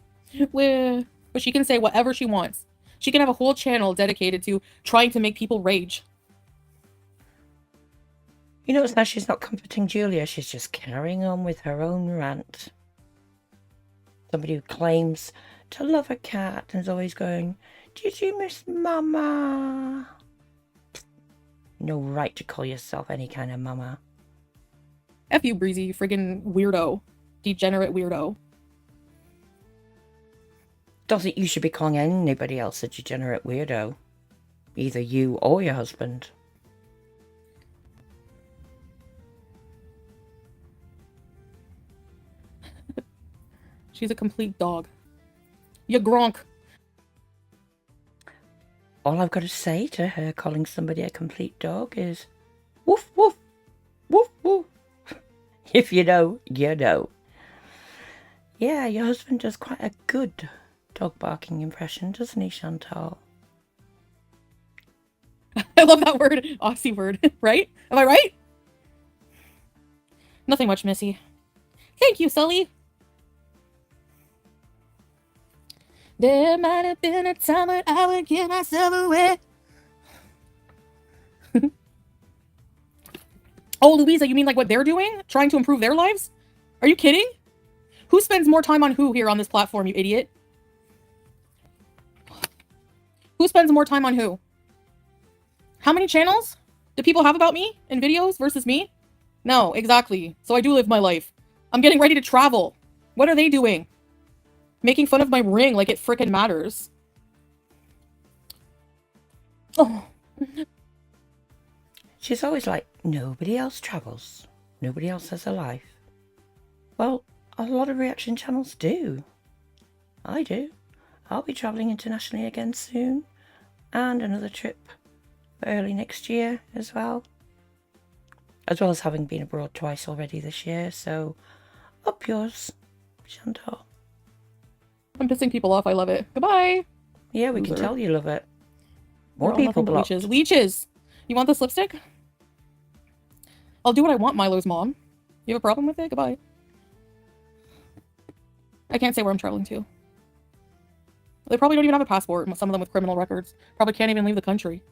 But she can say whatever she wants. She can have a whole channel dedicated to trying to make people rage. You notice now she's not comforting Julia, she's just carrying on with her own rant. Somebody who claims to love a cat and is always going, did you miss Mama? No right to call yourself any kind of mama. F you, Breezy, you friggin' weirdo. Degenerate weirdo. Doesn't you should be calling anybody else a degenerate weirdo. Either you or your husband. She's a complete dog. You gronk. All I've got to say to her calling somebody a complete dog is woof woof, woof woof. If you know, you know. Yeah, your husband does quite a good dog barking impression, doesn't he, Chantal? I love that word. Aussie word, right? Am I right? Nothing much, Missy. Thank you, Sully. There might have been a time when I would give myself away. Oh, Louisa, you mean like what they're doing? Trying to improve their lives? Are you kidding? Who spends more time on who here on this platform, you idiot? Who spends more time on who? How many channels do people have about me in videos versus me? No, exactly. So I do live my life. I'm getting ready to travel. What are they doing? Making fun of my ring like it frickin' matters. Oh. She's always like, nobody else travels. Nobody else has a life. Well, a lot of reaction channels do. I do. I'll be travelling internationally again soon. And another trip early next year as well. As well as having been abroad twice already this year. So, up yours, Chantal. I'm pissing people off. I love it. Goodbye. Yeah, we can tell you love it. More They're all people nothing but blocked. leeches. Leeches! You want this lipstick? I'll do what I want, Milo's mom. You have a problem with it? Goodbye. I can't say where I'm traveling to. They probably don't even have a passport. Some of them with criminal records. Probably can't even leave the country.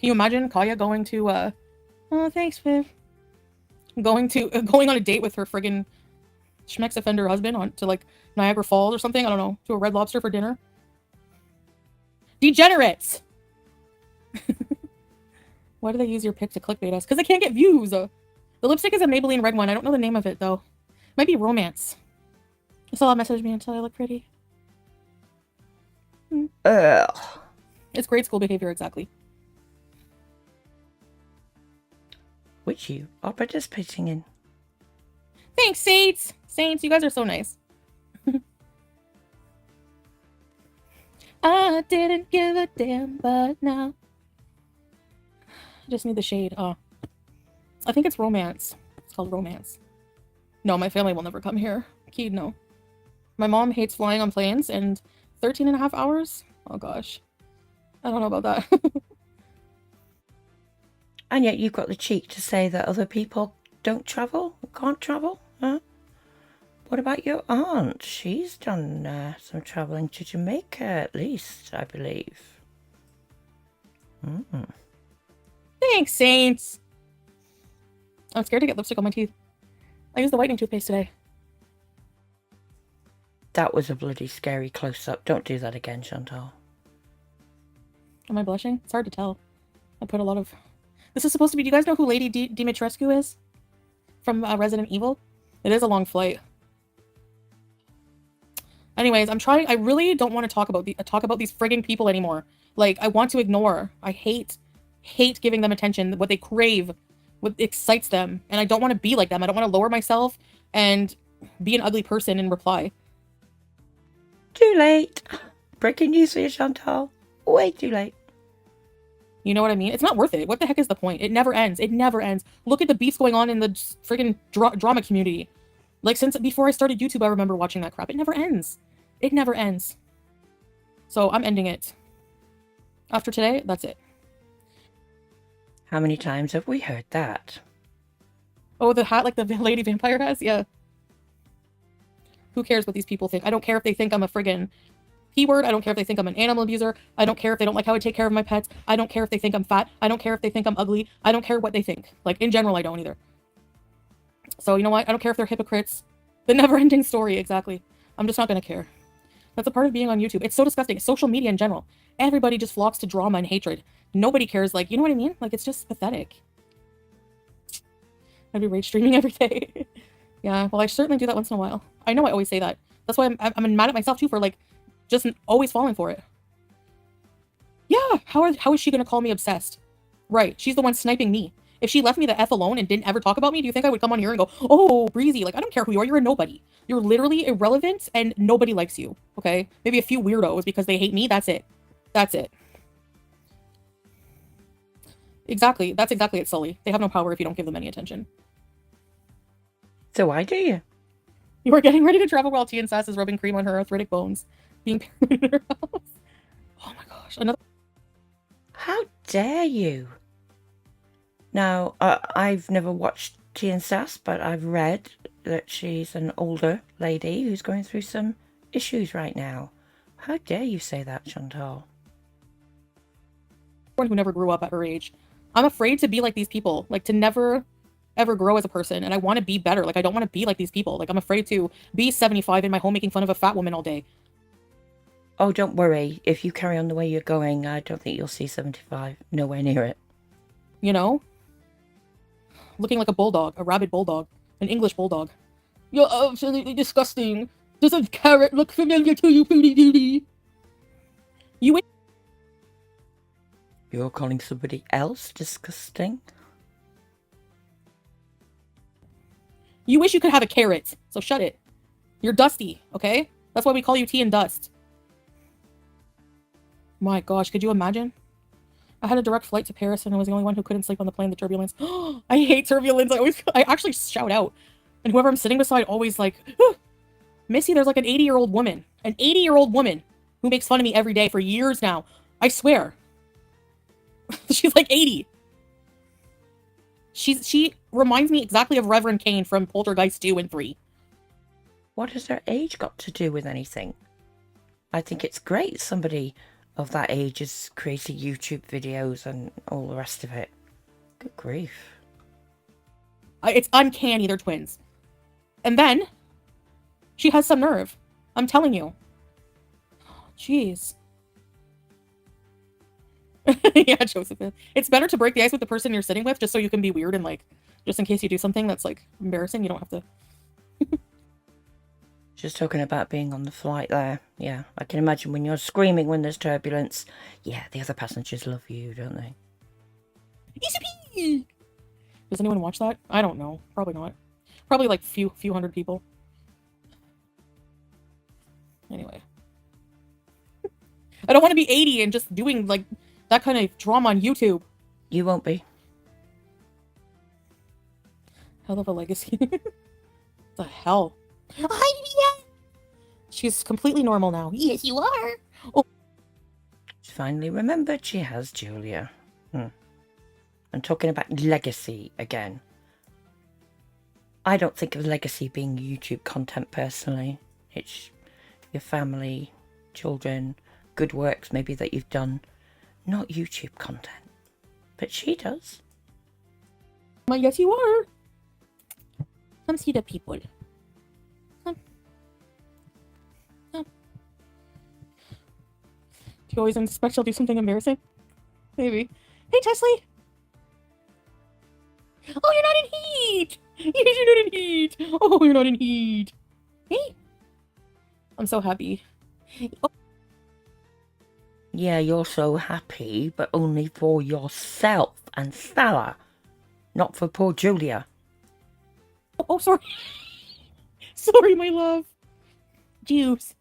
you imagine Kaya going to, oh, thanks, babe. Going on a date with her friggin' schmex offender husband to like Niagara Falls or something. I don't know. To a Red Lobster for dinner. Degenerates! Why do they use your pic to clickbait us? Because they can't get views. The lipstick is a Maybelline red one. I don't know the name of it, though. Might be Romance. Salah messaged me until I look pretty. Ugh. It's grade school behavior, exactly. Which you are participating in. Thanks, Saints! Saints, you guys are so nice. I didn't give a damn, but now I just need the shade. I think it's Romance. It's called Romance. No, my family will never come here. Keed, no. My mom hates flying on planes, and 13 and a half hours? Oh gosh. I don't know about that. And yet you've got the cheek to say that other people don't travel, can't travel, huh? What about your aunt? She's done some travelling to Jamaica, at least, I believe. Thanks, Saints! I'm scared to get lipstick on my teeth. I used the whitening toothpaste today. That was a bloody scary close-up. Don't do that again, Chantal. Am I blushing? It's hard to tell. I put a lot of... This is supposed to be... Do you guys know who Lady Dimitrescu is? From Resident Evil? It is a long flight. Anyways, I'm trying... I really don't want to talk about these frigging people anymore. Like, I want to ignore. I hate giving them attention. What they crave. What excites them. And I don't want to be like them. I don't want to lower myself and be an ugly person in reply. Too late. Breaking news for you, Chantal. Way too late. You know what I mean? It's not worth it. What the heck is the point? It never ends. It never ends. Look at the beefs going on in the friggin' drama community. Like, since before I started YouTube, I remember watching that crap. It never ends. It never ends. So, I'm ending it. After today, that's it. How many times have we heard that? Oh, the hat like the lady vampire has? Yeah. Who cares what these people think? I don't care if they think I'm a friggin' P-word. I don't care if they think I'm an animal abuser. I don't care if they don't like how I take care of my pets. I don't care if they think I'm fat. I don't care if they think I'm ugly. I don't care what they think. Like, in general, I don't either. So, you know what? I don't care if they're hypocrites. The never-ending story, exactly. I'm just not gonna care. That's a part of being on YouTube. It's so disgusting. It's social media in general. Everybody just flocks to drama and hatred. Nobody cares. Like, you know what I mean? Like, it's just pathetic. I'd be rage streaming every day. Yeah, well, I certainly do that once in a while. I know I always say that. That's why I'm mad at myself, too, for, like, just always falling for it. Yeah, how is she going to call me obsessed? Right, she's the one sniping me. If she left me the F alone and didn't ever talk about me, do you think I would come on here and go, oh, Breezy, like, I don't care who you are, you're a nobody. You're literally irrelevant and nobody likes you, okay? Maybe a few weirdos because they hate me, that's it. That's it. Exactly, that's exactly it, Sully. They have no power if you don't give them any attention. So why do you? You are getting ready to travel while T and Sass is rubbing cream on her arthritic bones. Being paranoid in her house. Oh my gosh, another... How dare you? Now, I've never watched T and Sass, but I've read that she's an older lady who's going through some issues right now. How dare you say that, Chantal? Who never grew up at her age. I'm afraid to be like these people, like to never ever grow as a person, and I want to be better. Like, I don't want to be like these people. Like, I'm afraid to be 75 in my home making fun of a fat woman all day. Oh, don't worry. If you carry on the way you're going, I don't think you'll see 75. Nowhere near it. You know? Looking like a bulldog, a rabid bulldog, an English bulldog. You're absolutely disgusting. Does a carrot look familiar to you, Foodie Beauty? You're calling somebody else disgusting? You wish you could have a carrot, so shut it. You're dusty, okay? That's why we call you Tea and Dust. My gosh, could you imagine? I had a direct flight to Paris and I was the only one who couldn't sleep on the plane, the turbulence. I hate turbulence. I actually shout out. And whoever I'm sitting beside always like, Missy, there's like an 80-year-old woman. An 80-year-old woman who makes fun of me every day for years now. I swear. She's like 80. She reminds me exactly of Reverend Kane from Poltergeist 2 and 3. What has her age got to do with anything? I think it's great somebody of that age is creating YouTube videos and all the rest of it. Good grief. It's uncanny, they're twins. And then, she has some nerve. I'm telling you. Jeez. Yeah, Joseph. It's better to break the ice with the person you're sitting with, just so you can be weird and, like, just in case you do something that's, like, embarrassing, you don't have to... Just talking about being on the flight there. Yeah, I can imagine when you're screaming when there's turbulence. Yeah, the other passengers love you, don't they? Does anyone watch that? I don't know. Probably not. Probably like few hundred people. Anyway. I don't want to be 80 and just doing like that kind of drama on YouTube. You won't be. Hell of a legacy. The hell? She's completely normal now. Yes, you are. Oh. She finally remembered she has Julia. I'm talking about legacy again. I don't think of legacy being YouTube content personally. It's your family, children, good works maybe that you've done, not YouTube content. But she does. Well, yes, you are. Come see the people. Come. Come. Do you always expect she'll do something embarrassing? Maybe. Hey, Chesley! Oh, you're not in heat! Yes, you're not in heat! Oh, you're not in heat! Hey! I'm so happy. Oh. Yeah, you're so happy, but only for yourself and Salah, not for poor Julia. Oh, sorry. Sorry, my love. Juice.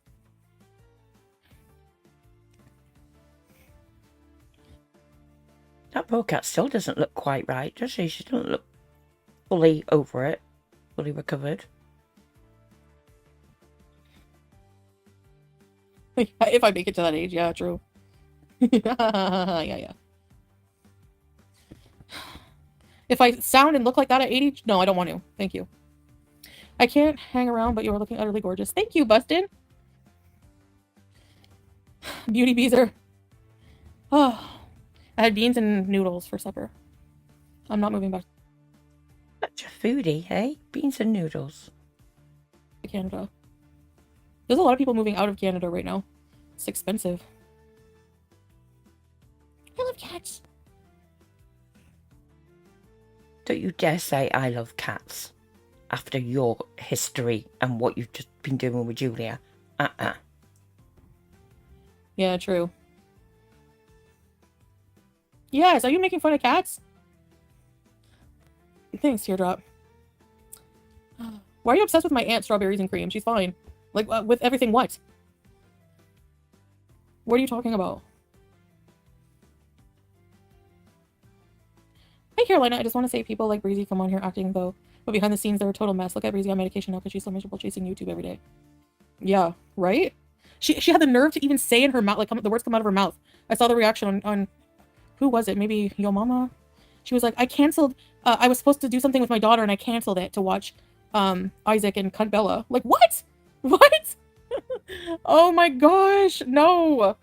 That poor cat still doesn't look quite right, does she? She doesn't look fully over it, fully recovered. If I make it to that age, yeah, true. Yeah. If I sound and look like that at 80, no, I don't want to. Thank you. I can't hang around, but you are looking utterly gorgeous. Thank you, Bustin. Beauty Beezer. Oh, I had beans and noodles for supper. I'm not moving back Such a foodie, hey? Beans and noodles. to Canada. There's a lot of people moving out of Canada right now. It's expensive. I love cats. Don't you dare say I love cats after your history and what you've just been doing with Julia. Yeah, true. Yes, are you making fun of cats? Thanks, Teardrop. Why are you obsessed with my aunt, Strawberries and Cream? She's fine. Like, with everything what? What are you talking about? Hey, Carolina, I just want to say people like Breezy come on here acting, though. But behind the scenes, they're a total mess. Look at Breezy on medication now because she's so miserable chasing YouTube every day. Yeah, right? She had the nerve to even say in her mouth, like, the words come out of her mouth. I saw the reaction on who was it? Maybe Yo Mama? She was like, I canceled, I was supposed to do something with my daughter and I canceled it to watch Isaac and Cunt Bella. Like, what? What? Oh my gosh, no.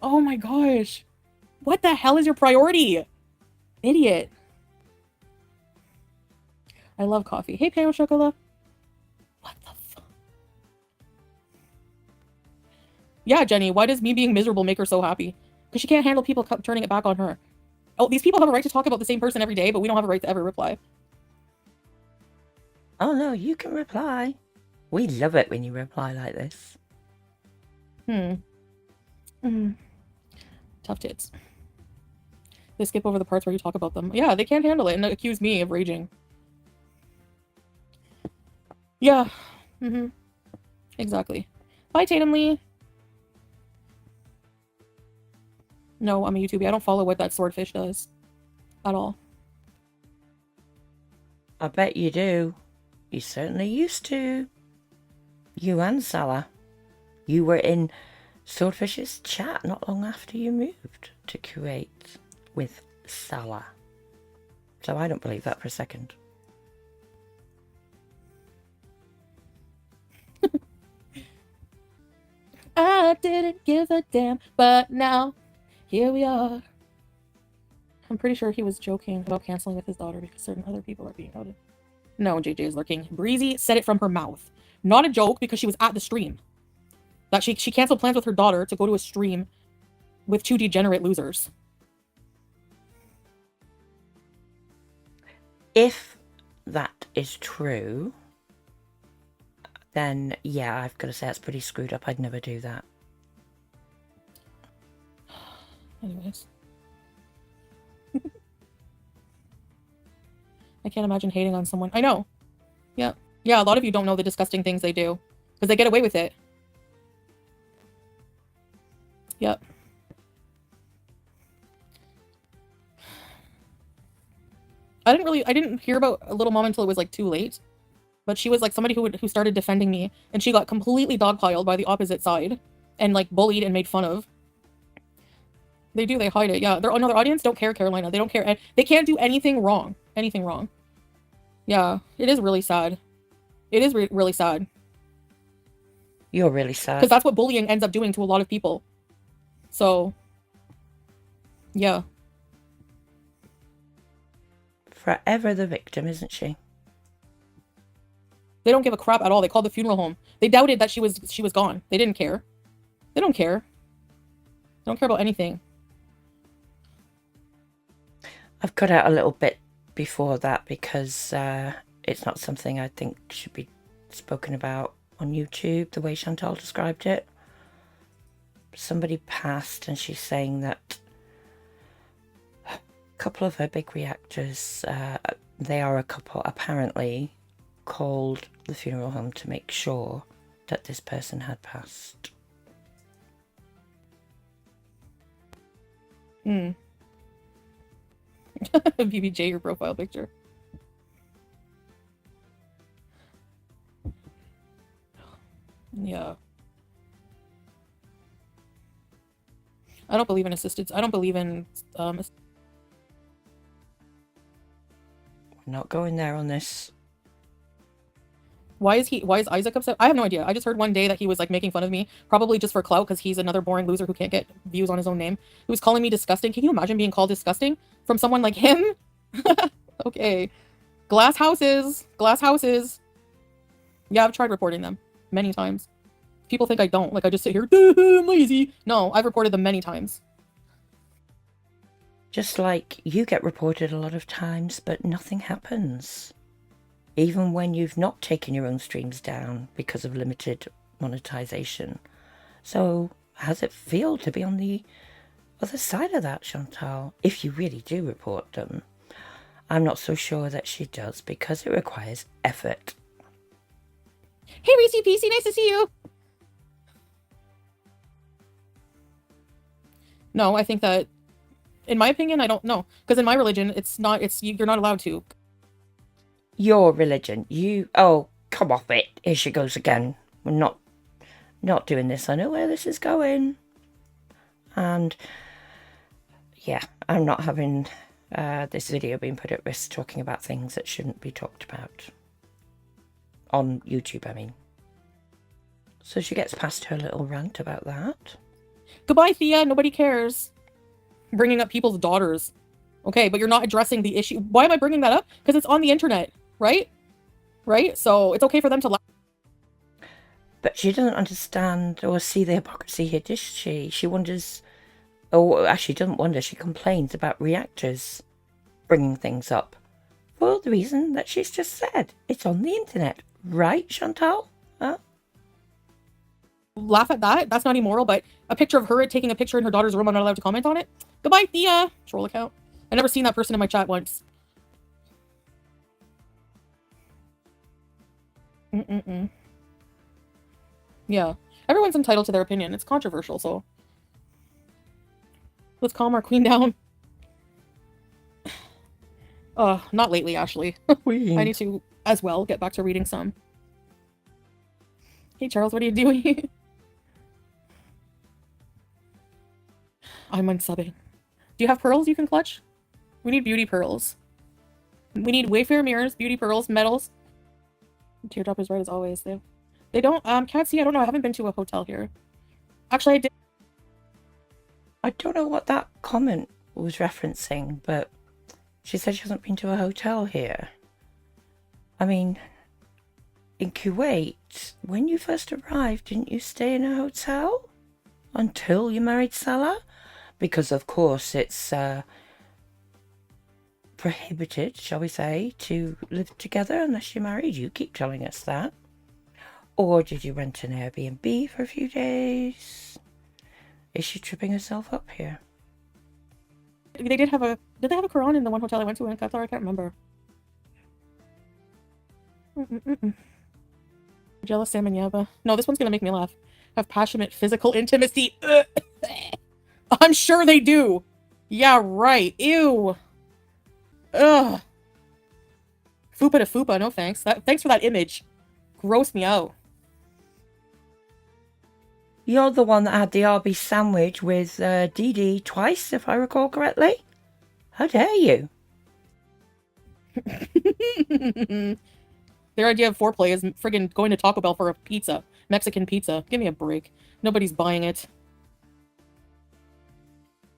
Oh my gosh. What the hell is your priority? Idiot. I love coffee. Hey, Pam Chocolat. What the fuck? Yeah, Jenny, why does me being miserable make her so happy? Because she can't handle people turning it back on her. Oh, these people have a right to talk about the same person every day, but we don't have a right to ever reply. Oh no, you can reply. We love it when you reply like this. Tough tits. They skip over the parts where you talk about them. Yeah, they can't handle it and accuse me of raging. Yeah. Exactly. Bye, Tatum Lee. No, I'm a YouTuber. I don't follow what that swordfish does. At all. I bet you do. You certainly used to. You and Salah. You were in Swordfish's chat not long after you moved to Kuwait with Salah. So I don't believe that for a second. I didn't give a damn, but now here we are. I'm pretty sure he was joking about canceling with his daughter because certain other people are being outed. No, JJ is lurking. Breezy said it from her mouth. Not a joke, because she was at the stream. That she canceled plans with her daughter to go to a stream with two degenerate losers. If that is true, then yeah, I've got to say that's pretty screwed up. I'd never do that. Anyways. I can't imagine hating on someone. I know. Yeah. Yeah, a lot of you don't know the disgusting things they do. Because they get away with it. Yep. I didn't hear about a Little Mom until it was like too late. But she was like somebody who started defending me, and she got completely dogpiled by the opposite side and like bullied and made fun of. They do, they hide it. Yeah, their audience don't care, Carolina. They don't care. And they can't do anything wrong. Anything wrong. Yeah, it is really sad. It is really sad. You're really sad. Because that's what bullying ends up doing to a lot of people. So, yeah. Forever the victim, isn't she? They don't give a crap at all. They called the funeral home. They doubted that she was gone. They didn't care. They don't care. They don't care about anything. I've cut out a little bit before that because it's not something I think should be spoken about on YouTube the way Chantal described it. Somebody passed and she's saying that a couple of her big reactors, they are a couple, apparently called the funeral home to make sure that this person had passed. BBJ, your profile picture. Yeah. I don't believe in assistance. I don't believe in We're not going there on this. Why is Isaac upset? I have no idea. I just heard one day that he was like making fun of me, probably just for clout because he's another boring loser who can't get views on his own name. He was calling me disgusting. Can you imagine being called disgusting from someone like him? Okay. Glass houses. Glass houses. Yeah, I've tried reporting them many times. People think I don't. Like I just sit here, I'm lazy. No, I've reported them many times. Just like you get reported a lot of times, but nothing happens. Even when you've not taken your own streams down because of limited monetization. So how does it feel to be on the other side of that, Chantal? If you really do report them. I'm not so sure that she does because it requires effort. Hey, Reese PC, nice to see you. No, I think that, in my opinion, I don't know. Because in my religion, you're not allowed to. Your religion, oh, come off it. Here she goes again. We're not doing this. I know where this is going. And yeah, I'm not having this video being put at risk talking about things that shouldn't be talked about. On YouTube, I mean. So she gets past her little rant about that. Goodbye, Thea. Nobody cares. Bringing up people's daughters. Okay, but you're not addressing the issue. Why am I bringing that up? Because it's on the internet, right? Right? So it's okay for them to laugh. But she doesn't understand or see the hypocrisy here, does she? She wonders, or actually doesn't wonder, she complains about reactors bringing things up. For the reason that she's just said. It's on the internet. Right, Chantal? Huh? Laugh at that. That's not immoral, but a picture of her taking a picture in her daughter's room, I'm not allowed to comment on it. Goodbye, Thea. Troll account. I never seen that person in my chat once. Yeah. Everyone's entitled to their opinion. It's controversial, so let's calm our queen down. Not lately, Ashley. I need to, as well, get back to reading some. Hey, Charles, what are you doing? I'm unsubbing. Do you have pearls you can clutch? We need beauty pearls. We need Wayfair mirrors, beauty pearls, medals. Teardrop is right as always. They don't, can't see, I don't know, I haven't been to a hotel here. Actually, I did. I don't know what that comment was referencing, but she said she hasn't been to a hotel here. I mean, in Kuwait, when you first arrived, didn't you stay in a hotel until you married Salah? Because, of course, it's prohibited, shall we say, to live together unless you're married. You keep telling us that. Or did you rent an Airbnb for a few days? Is she tripping herself up here? They did have a... Did they have a Quran in the one hotel I went to in Qatar? I can't remember. Jealous Sam and Yaba. No, this one's gonna make me laugh. Have passionate physical intimacy. I'm sure they do. Yeah, right. Ew. Ugh. Fupa to fupa. No thanks. Thanks for that image. Gross me out. You're the one that had the RB sandwich with Dee Dee twice, if I recall correctly. How dare you? Their idea of foreplay is friggin' going to Taco Bell for a pizza. Mexican pizza. Give me a break. Nobody's buying it.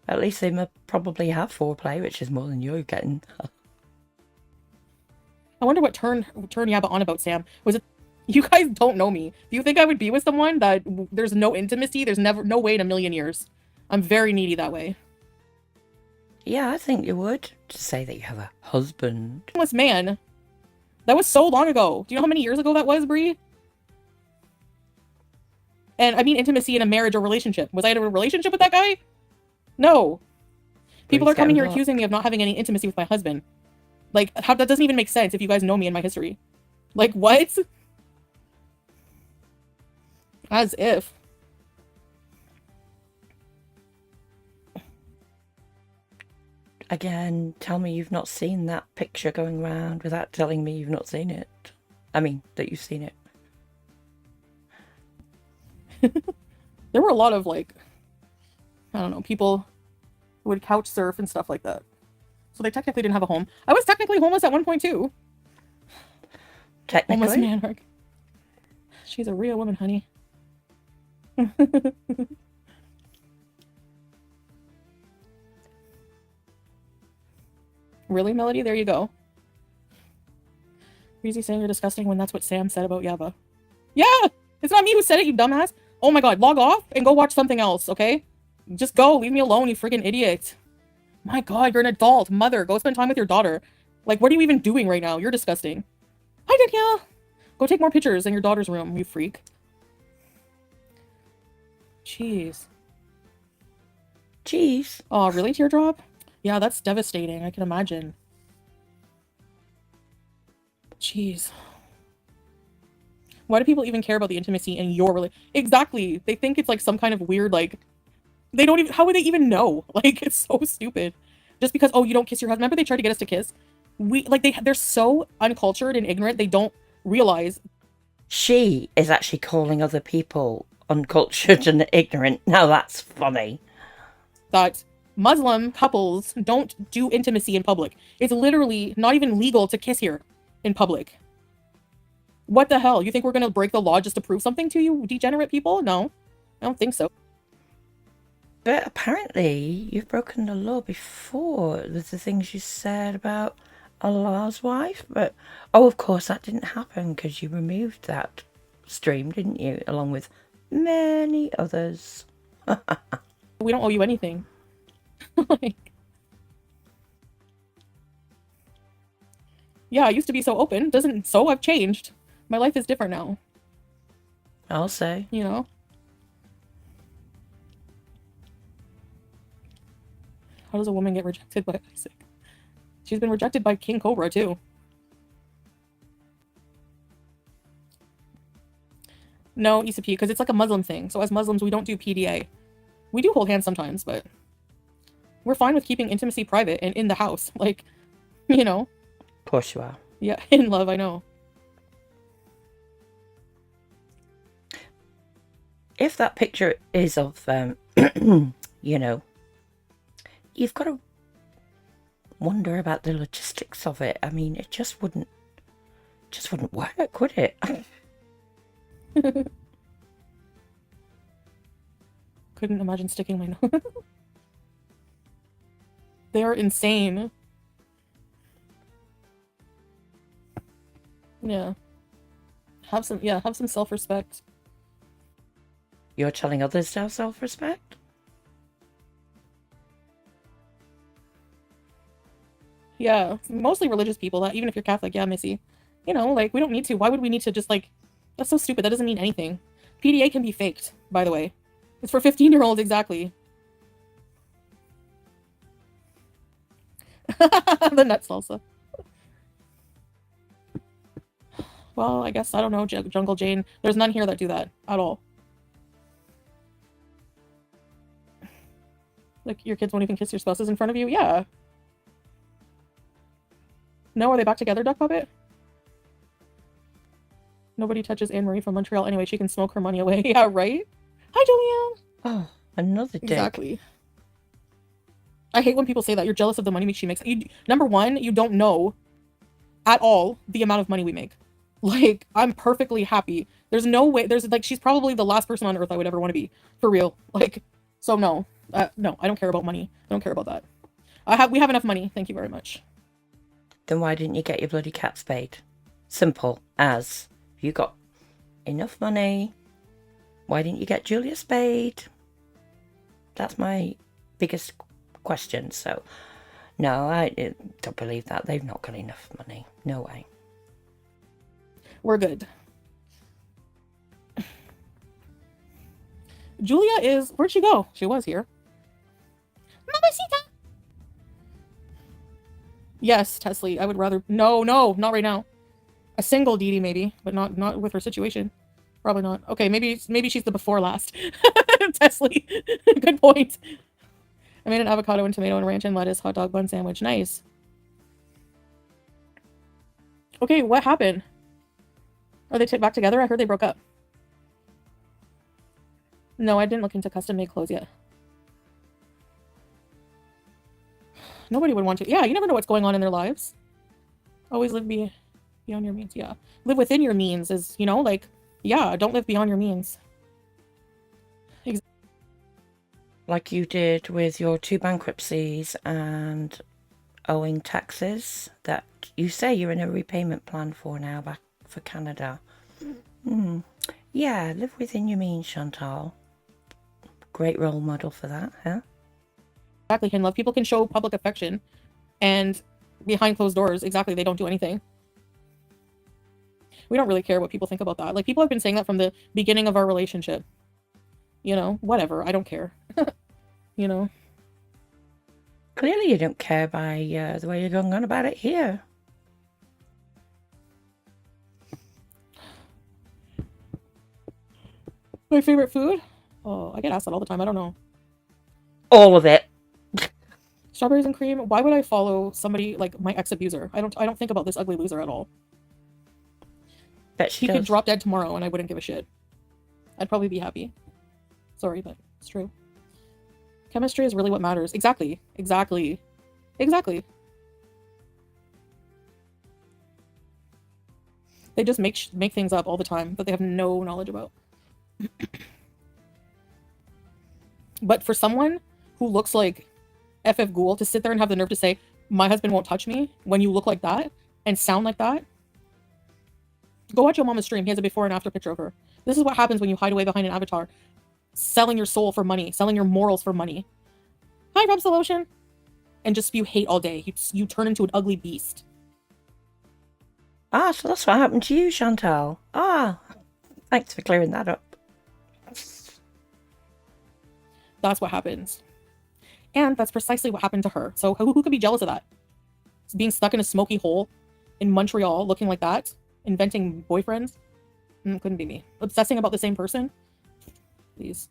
At least they probably have foreplay, which is more than you're getting. I wonder what turned Yaba on about Sam. Was it... You guys don't know me. Do you think I would be with someone that there's no intimacy? There's no way in a million years. I'm very needy that way. Yeah, I think you would. To say that you have a husband. Homeless man. That was so long ago. Do you know how many years ago that was, Brie? And I mean intimacy in a marriage or relationship. Was I in a relationship with that guy? No. People are coming here accusing me of not having any intimacy with my husband. Like, how that doesn't even make sense if you guys know me and my history. Like, what? As if. Again, tell me you've not seen that picture going around without telling me you've not seen it. I mean, that you've seen it. There were a lot of, like, I don't know, people who would couch surf and stuff like that. So they technically didn't have a home. I was technically homeless at one point, too. Technically? Homeless man. She's a real woman, honey. Really, Melody? There you go. Breezy saying you're disgusting when that's what Sam said about Yaba. Yeah! It's not me who said it, you dumbass. Oh my god, log off and go watch something else, okay? Just go. Leave me alone, you friggin' idiot. My god, you're an adult. Mother, go spend time with your daughter. Like, what are you even doing right now? You're disgusting. Hi, Danielle. Go take more pictures in your daughter's room, you freak. Jeez. Jeez. Oh, really, Teardrop? Yeah, that's devastating. I can imagine. Jeez. Why do people even care about the intimacy in your relationship? Exactly. They think it's like some kind of weird, like... They don't even... How would they even know? Like, it's so stupid. Just because, oh, you don't kiss your husband. Remember they tried to get us to kiss? They're so uncultured and ignorant, they don't realize... She is actually calling other people uncultured and ignorant. Now that's funny. That Muslim couples don't do intimacy in public. It's literally not even legal to kiss here in public. What the hell? You think we're gonna break the law just to prove something to you, degenerate people? No, I don't think so. But apparently you've broken the law before with the things you said about Allah's wife. But, oh, of course, that didn't happen because you removed that stream, didn't you? Along with many others. We don't owe you anything. Like, yeah, I used to be so open. I've changed. My life is different now. I'll say. You know? How does a woman get rejected by Isaac? She's been rejected by King Cobra, too. No, ECP, because it's like a Muslim thing. So as Muslims, we don't do PDA. We do hold hands sometimes, but we're fine with keeping intimacy private and in the house. Like, you know. Of course you are. Yeah, in love, I know. If that picture is of, you know, you've got to wonder about the logistics of it. I mean, it just wouldn't work, would it? couldn't imagine sticking my nose. They are insane. Yeah. Have some self-respect. You're telling others to have self-respect? Yeah, mostly religious people. That even if you're Catholic, yeah, Missy. You know, like, we don't need to. Why would we need to just, like... That's so stupid. That doesn't mean anything. PDA can be faked, by the way. It's for 15-year-olds, exactly. The nut salsa. Well, I guess, I don't know, Jungle Jane. There's none here that do that at all. Like, your kids won't even kiss your spouses in front of you? Yeah. No, are they back together, Duck Puppet? Nobody touches Anne-Marie from Montreal anyway. She can smoke her money away. Yeah, right? Hi, Julianne! Oh, another dick. Exactly. I hate when people say that. You're jealous of the money she makes. Number one, you don't know at all the amount of money we make. Like, I'm perfectly happy. There's no way. Like, she's probably the last person on earth I would ever want to be. For real. Like, so no. No, I don't care about money. I don't care about that. We have enough money. Thank you very much. Then why didn't you get your bloody cat spayed? Simple as. You got enough money. Why didn't you get Julia spayed? That's my biggest question. So, no, I don't believe that. They've not got enough money. No way. We're good. Julia is... Where'd she go? She was here. Mamacita! Yes, Tesley. I would rather... No, not right now. A single Dee Dee, maybe, but not with her situation. Probably not. Okay, maybe she's the before last. Tesley. Good point. I made an avocado and tomato and ranch and lettuce hot dog bun sandwich. Nice. Okay, what happened? Are they back together? I heard they broke up. No, I didn't look into custom-made clothes yet. Nobody would want to. Yeah, you never know what's going on in their lives. Always live beyond your means. Yeah. Live within your means is, you know, like, yeah, don't live beyond your means. Like you did with your 2 bankruptcies and owing taxes that you say you're in a repayment plan for now back for Canada. Yeah, live within your means, Chantal. Great role model for that, huh? Exactly, can love. People can show public affection and behind closed doors, exactly, they don't do anything. We don't really care what people think about that. Like, people have been saying that from the beginning of our relationship. You know, whatever, I don't care. You know? Clearly you don't care by the way you're going on about it here. My favorite food? Oh, I get asked that all the time. I don't know. All of it. Strawberries and cream? Why would I follow somebody like my ex-abuser? I don't think about this ugly loser at all. Bet she He could drop dead tomorrow and I wouldn't give a shit. I'd probably be happy. Sorry, but it's true. Chemistry is really what matters. Exactly. Exactly. Exactly. They just make things up all the time that they have no knowledge about. But for someone who looks like FF Ghoul to sit there and have the nerve to say, my husband won't touch me when you look like that and sound like that, go watch your mama's stream. He has a before and after picture of her. This is what happens when you hide away behind an avatar. Selling your soul for money. Selling your morals for money. Hi, rubs the lotion. And just spew hate all day. You turn into an ugly beast. Ah, so that's what happened to you, Chantal. Ah, thanks for clearing that up. That's what happens. And that's precisely what happened to her. So who could be jealous of that? Being stuck in a smoky hole in Montreal looking like that? Inventing boyfriends? Couldn't be me. Obsessing about the same person? Please.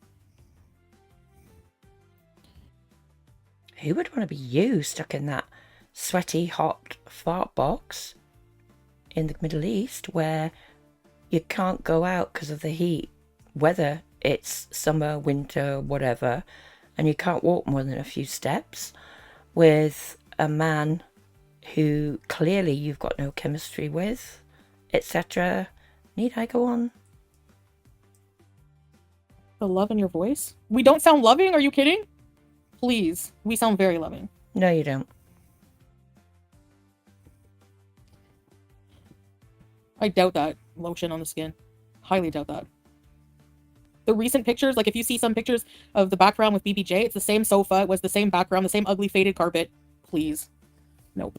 Who would want to be you stuck in that sweaty, hot fart box in the Middle East where you can't go out because of the heat, whether it's summer, winter, whatever, and you can't walk more than a few steps with a man who clearly you've got no chemistry with, etc. Need I go on? The love in your voice? We don't sound loving? Are you kidding? Please. We sound very loving. No, you don't. I doubt that. Lotion on the skin. Highly doubt that. The recent pictures, like if you see some pictures of the background with BBJ, it's the same sofa, it was the same background, the same ugly faded carpet. Please. Nope.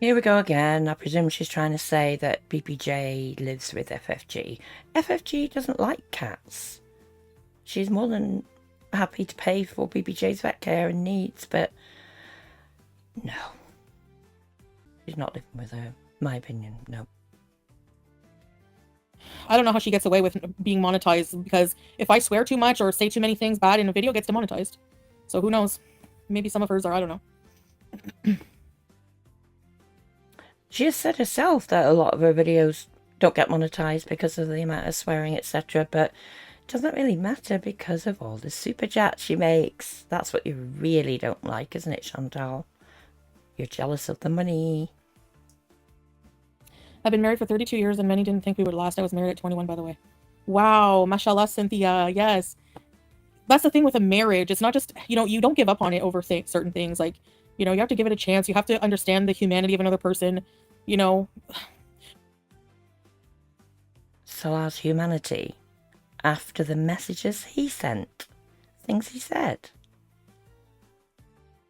Here we go again. I presume she's trying to say that BBJ lives with FFG. FFG doesn't like cats. She's more than happy to pay for BBJ's vet care and needs, but no. She's not living with her. My opinion, no. I don't know how she gets away with being monetized, because if I swear too much or say too many things bad in a video, it gets demonetized. So who knows? Maybe some of hers are, I don't know. She has said herself that a lot of her videos don't get monetized because of the amount of swearing, etc. But it doesn't really matter because of all the super chats she makes. That's what you really don't like, isn't it, Chantal? You're jealous of the money. I've been married for 32 years and many didn't think we would last. I was married at 21, by the way. Wow, mashallah, Cynthia. Yes. That's the thing with a marriage. It's not just, you know, you don't give up on it over certain things. Like, you know, you have to give it a chance. You have to understand the humanity of another person, you know. Salah's humanity after the messages he sent. Things he said.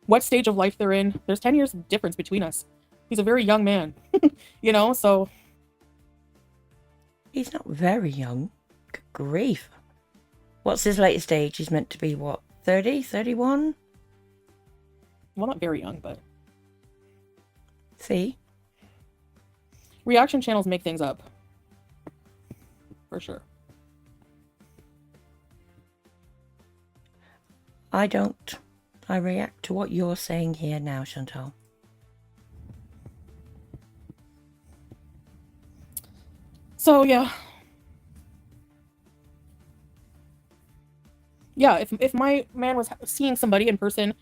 What stage of life they're in. There's 10 years difference between us. He's a very young man, you know, so. He's not very young. Good grief. What's his latest age? He's meant to be, what, 30, 31? Well, not very young, but. See? Reaction channels make things up. For sure. I don't. I react to what you're saying here now, Chantal. So, yeah. Yeah, if my man was seeing somebody in person,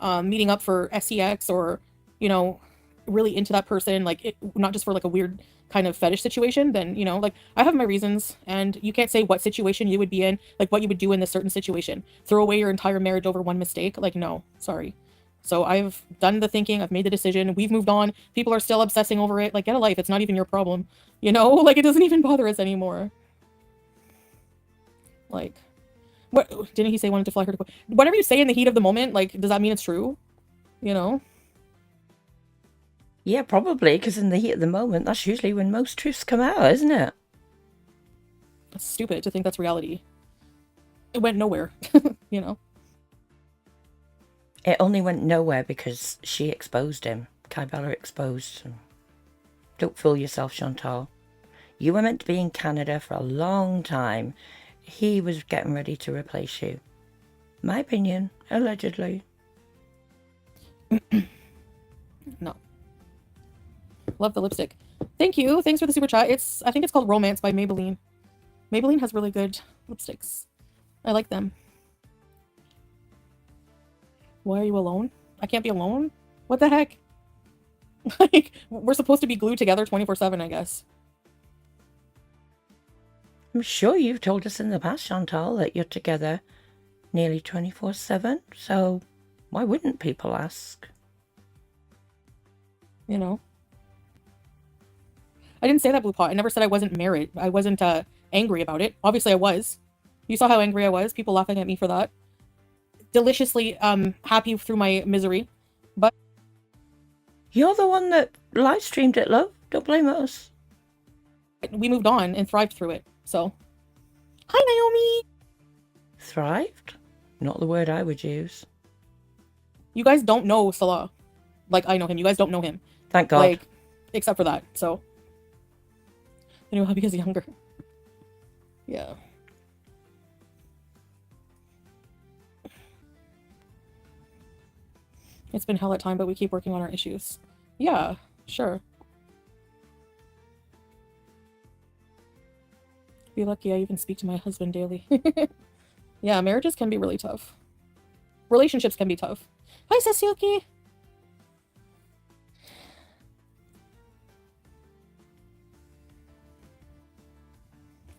meeting up for SEX or, you know, really into that person, like, not just for, like, a weird kind of fetish situation, then, you know, like, I have my reasons, and you can't say what situation you would be in, like, what you would do in this certain situation. Throw away your entire marriage over one mistake? Like, no, sorry. So I've done the thinking, I've made the decision, we've moved on, people are still obsessing over it, like, get a life, it's not even your problem, you know? Like, it doesn't even bother us anymore. Like, what, didn't he say wanted to fly her to, whatever you say in the heat of the moment, like, does that mean it's true? You know? Yeah, probably, because in the heat of the moment, that's usually when most truths come out, isn't it? It's stupid to think that's reality. It went nowhere, you know? It only went nowhere because she exposed him. Kai Bella exposed him. Don't fool yourself, Chantal. You were meant to be in Canada for a long time. He was getting ready to replace you. My opinion, allegedly. No. Love the lipstick. Thank you. Thanks for the super chat. I think it's called Romance by Maybelline. Maybelline has really good lipsticks. I like them. Why are you alone? I can't be alone? What the heck? Like, we're supposed to be glued together 24/7, I guess. I'm sure you've told us in the past, Chantal, that you're together nearly 24/7, so why wouldn't people ask? You know? I didn't say that, Blue Pot. I never said I wasn't married. I wasn't angry about it. Obviously, I was. You saw how angry I was. People laughing at me for that. Deliciously happy through my misery. But You're the one that live streamed it, love. Don't blame us. we moved on and thrived through it. So, hi, Naomi. Thrived? Not the word I would use. You guys don't know Salah. Like, I know him. You guys don't know him. Thank God. Like, except for that. So, the new hubby is younger. Yeah. It's been hell at time, but we keep working on our issues. Yeah, sure. Be lucky I even speak to my husband daily. Yeah, marriages can be really tough. Relationships can be tough. Hi, Sasuke!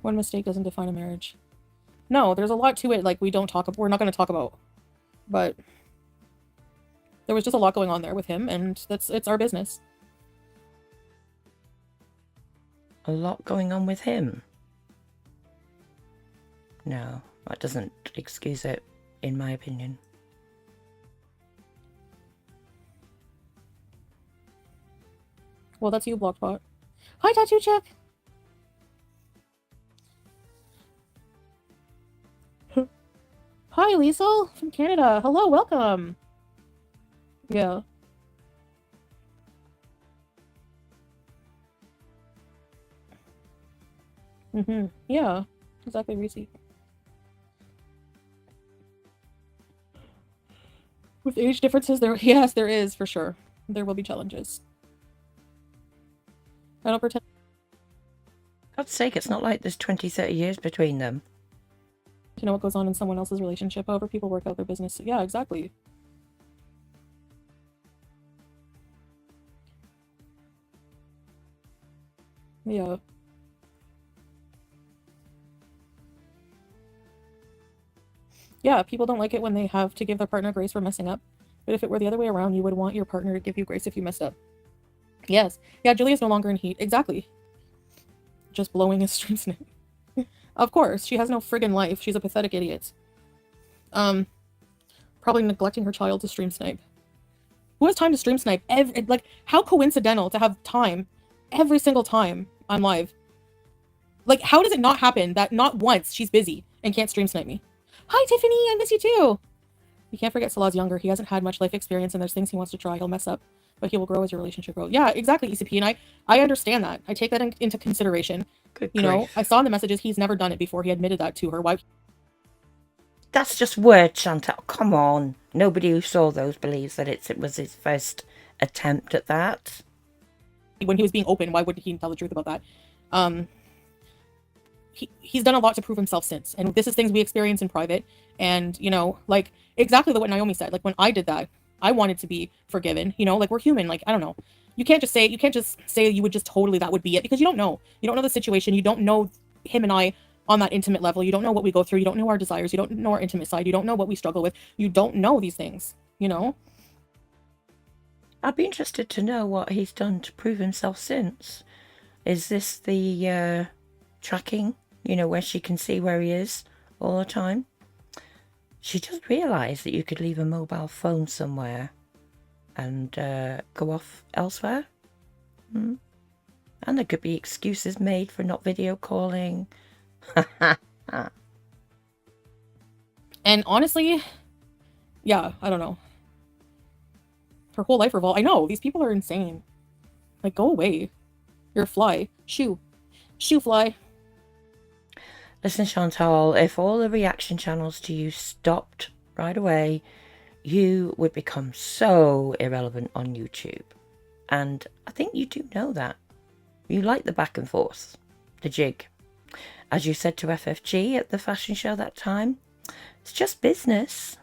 One mistake doesn't define a marriage. No, there's a lot to it, like, we're not going to talk about. But there was just a lot going on there with him, and it's our business. A lot going on with him? No, that doesn't excuse it, in my opinion. Well, that's you, Blockbot. Hi, Tattoo Chick! Hi, Liesel from Canada. Hello, welcome. Yeah. Yeah. Exactly, Reese. With age differences, yes, there is, for sure. There will be challenges. I don't pretend. God's sake, it's not like there's 20, 30 years between them. To know what goes on in someone else's relationship, however people work out their business. Yeah, exactly. Yeah. Yeah, people don't like it when they have to give their partner grace for messing up. But if it were the other way around, you would want your partner to give you grace if you messed up. Yes. Yeah, Julia's no longer in heat. Exactly. Just blowing his stream snipe. Of course, she has no friggin' life. She's a pathetic idiot. Probably neglecting her child to stream snipe. Who has time to stream snipe? Like, how coincidental to have time every single time I'm live. Like, how does it not happen that not once she's busy and can't stream snipe me? Hi, Tiffany! I miss you too! You can't forget Salah's younger. He hasn't had much life experience and there's things he wants to try. He'll mess up, but he will grow as your relationship grows. Yeah, exactly, ECP, and I understand that. I take that into consideration. Good you grief. know, I saw in the messages he's never done it before. He admitted that to her. Why? That's just words, Chantal. Come on. Nobody who saw those believes that it was his first attempt at that. When he was being open, why wouldn't he tell the truth about that? He's done a lot to prove himself since, and this is things we experience in private. And you know, like exactly what Naomi said. Like when I did that, I wanted to be forgiven. You know, like we're human. Like I don't know. You can't just say you would just totally that would be it, because you don't know. You don't know the situation. You don't know him and I on that intimate level. You don't know what we go through. You don't know our desires. You don't know our intimate side. You don't know what we struggle with. You don't know these things. You know. I'd be interested to know what he's done to prove himself since. Is this the tracking, you know, where she can see where he is all the time? She just realised that you could leave a mobile phone somewhere and go off elsewhere. And there could be excuses made for not video calling. And honestly, yeah, I don't know. Her whole life revolves. I know, these people are insane. Like, go away. You're a fly. Shoo fly. Listen, Chantal, if all the reaction channels to you stopped right away, you would become so irrelevant on YouTube. And I think you do know that. You like the back and forth, the jig. As you said to FFG at the fashion show that time, it's just business.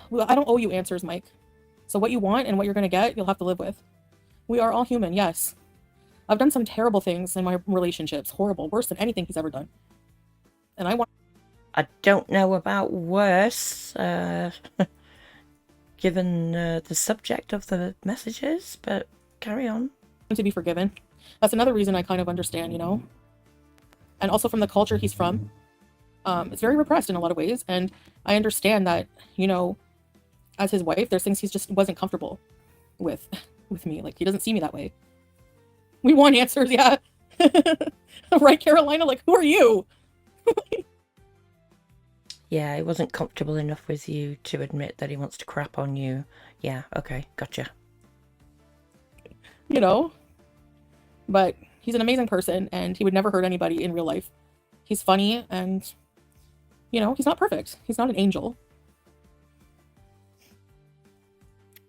Well, I don't owe you answers, Mike. So what you want and what you're going to get, you'll have to live with. We are all human, yes. I've done some terrible things in my relationships. Horrible. Worse than anything he's ever done. And I don't know about worse, given the subject of the messages, but carry on. To be forgiven. That's another reason I kind of understand, you know? And also from the culture he's from. It's very repressed in a lot of ways. And I understand that, you know, as his wife, there's things he just wasn't comfortable with me. Like, he doesn't see me that way. We want answers, yeah. Right, Carolina? Like, who are you? Yeah, he wasn't comfortable enough with you to admit that he wants to crap on you. Yeah, okay, gotcha. You know? But he's an amazing person, and he would never hurt anybody in real life. He's funny, and, you know, he's not perfect. He's not an angel.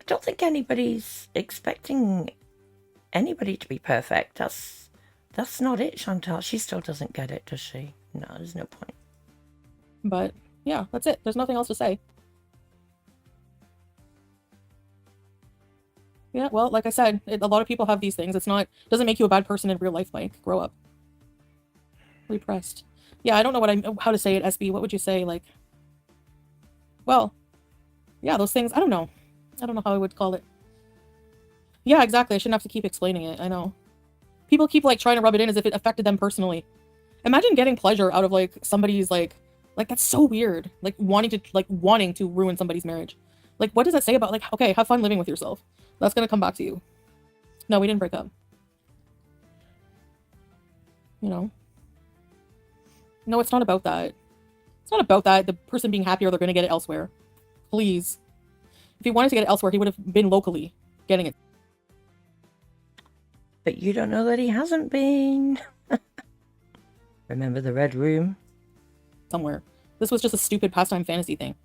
I don't think anybody's expecting anybody to be perfect. That's not it, Chantal. She still doesn't get it, does she? No, there's no point. But yeah, that's it. There's nothing else to say. Yeah, well, like I said, a lot of people have these things. Doesn't make you a bad person in real life, Mike. Grow up. Repressed. Yeah, I don't know how to say it, SB. What would you say? Like, well, yeah, those things, I don't know. I don't know how I would call it. Yeah, exactly. I shouldn't have to keep explaining it. I know. People keep, like, trying to rub it in as if it affected them personally. Imagine getting pleasure out of, like, somebody's, like, that's so weird. Like, wanting to ruin somebody's marriage. Like, what does that say about, like, okay, have fun living with yourself. That's gonna come back to you. No, we didn't break up. You know? No, it's not about that. It's not about that. The person being happier, they're gonna get it elsewhere. Please. If he wanted to get it elsewhere, he would have been locally getting it. But you don't know that he hasn't been. Remember the Red Room? Somewhere. This was just a stupid pastime fantasy thing.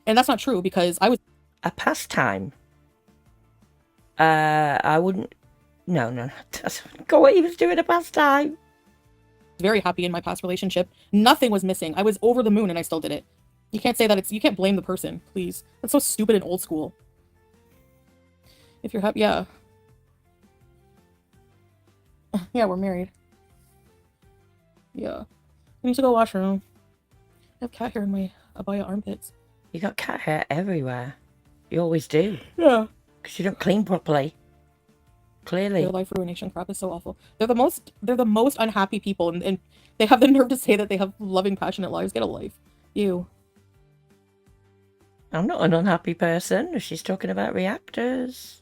And that's not true because I was... A pastime? I wouldn't... No. Go what he was doing a pastime. very happy in my past relationship. Nothing was missing. I was over the moon and I still did it. You can't say that you can't blame the person, please. That's so stupid and old school. If you're happy, yeah. Yeah, we're married. Yeah. I need to go washroom. I have cat hair in my abaya armpits. You got cat hair everywhere. You always do. Yeah. Because you don't clean properly. Clearly. Their life ruination crap is so awful. They're the most unhappy people, and they have the nerve to say that they have loving, passionate lives. Get a life. You. I'm not an unhappy person. She's talking about reactors.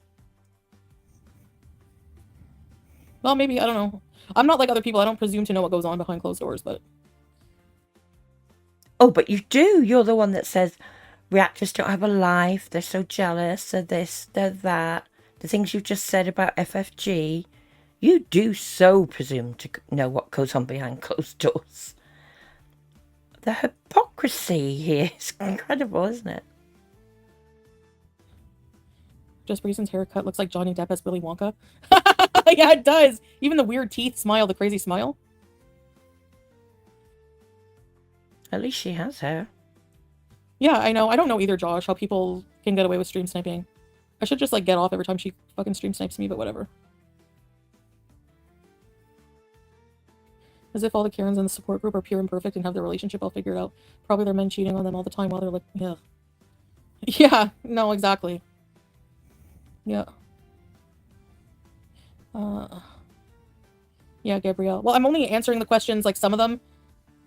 Well, maybe, I don't know. I'm not like other people. I don't presume to know what goes on behind closed doors, but... Oh, but you do. You're the one that says reactors don't have a life. They're so jealous. They're this, they're that. The things you've just said about FFG. You do so presume to know what goes on behind closed doors. The hypocrisy here is incredible, isn't it? Just Breeson's haircut looks like Johnny Depp as Willy Wonka. Yeah, it does. Even the weird teeth smile, the crazy smile. At least she has hair. Yeah, I know. I don't know either, Josh, how people can get away with stream sniping. I should just, like, get off every time she fucking stream snipes me, but whatever. As if all the Karens in the support group are pure and perfect and have their relationship all figured out. Probably their men cheating on them all the time while they're like, yeah. Yeah, no, exactly. Yeah. Yeah, Gabrielle. Well, I'm only answering the questions, like, some of them.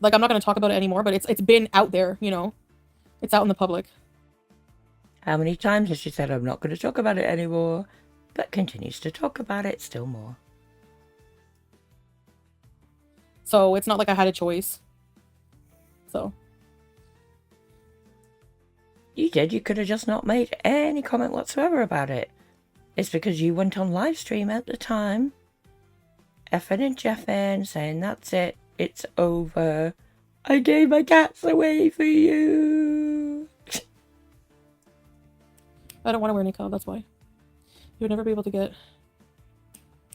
Like, I'm not going to talk about it anymore, but it's been out there, you know? It's out in the public. How many times has she said, I'm not going to talk about it anymore, but continues to talk about it still more? So, it's not like I had a choice. So. You did. You could have just not made any comment whatsoever about it. It's because you went on live stream at the time, effing and jeffing, saying, that's it, it's over. I gave my cats away for you. I don't want to wear niqab, that's why. You would never be able to get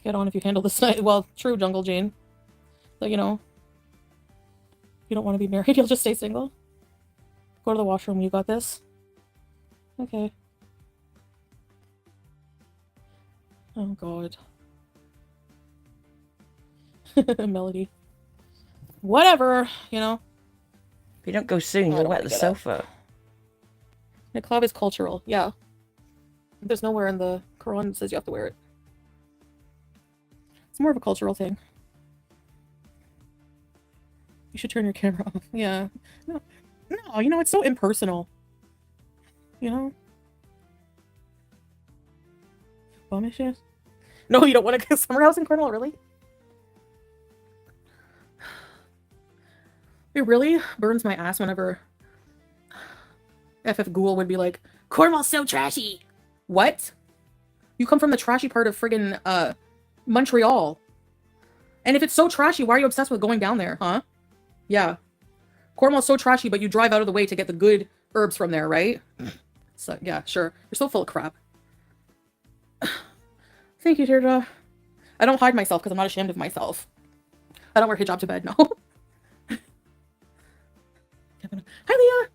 on if you handle this night. Well, true, Jungle Jane. But, you know, you don't want to be married, you'll just stay single. Go to the washroom, you got this? Okay. Oh, God. Melody. Whatever, you know. If you don't go soon, you'll wet the sofa. Niqab is cultural, yeah. There's nowhere in the Quran that says you have to wear it. It's more of a cultural thing. You should turn your camera off. Yeah. No, you know, it's so impersonal. You know? Bum issues? No, you don't want to go summer house in Cornwall, really? It really burns my ass whenever FF Ghoul would be like, Cornwall's so trashy! What? You come from the trashy part of friggin' Montreal. And if it's so trashy, why are you obsessed with going down there, huh? Yeah. Cornwall's so trashy, but you drive out of the way to get the good herbs from there, right? So, yeah, sure. You're so full of crap. Thank you, Teardrop. I don't hide myself because I'm not ashamed of myself. I don't wear hijab to bed, no. Hi, Leah!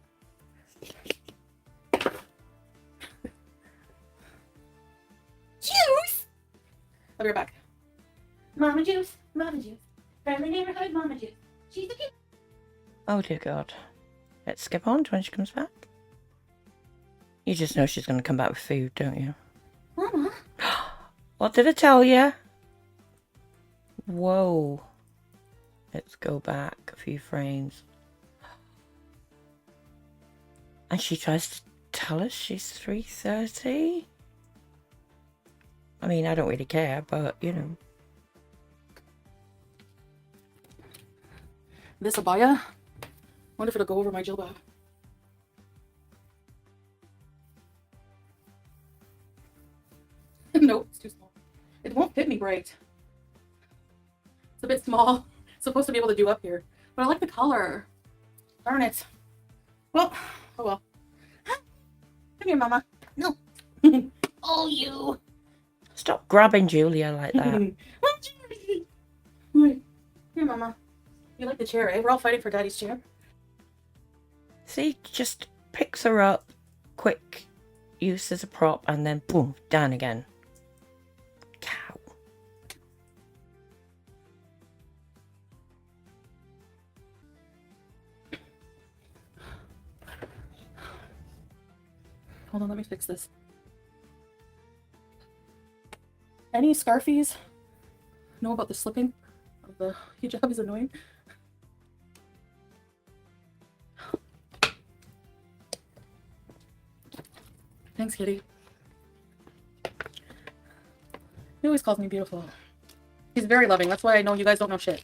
I'll be right back. Mama Juice, Mama Juice. Friendly neighborhood Mama Juice. She's the cute. Oh dear God. Let's skip on to when she comes back. You just know she's going to come back with food, don't you? Mama. What did I tell you? Whoa. Let's go back a few frames. And she tries to tell us she's 3:30. I mean, I don't really care, but you know. This abaya. Wonder if it'll go over my jilbab. Nope, it's too small. It won't fit me right. It's a bit small. It's supposed to be able to do up here. But I like the color. Darn it. Well, oh well. Come here, Mama. No. Oh, you. Stop grabbing Julia like that. Here, Mama. You like the chair, eh? We're all fighting for Daddy's chair. See, just picks her up, quick use as a prop, and then boom, down again. Cow. Hold on, let me fix this. Any scarfies know about the slipping of the hijab is annoying? Thanks, kitty. He always calls me beautiful. He's very loving. That's why I know you guys don't know shit.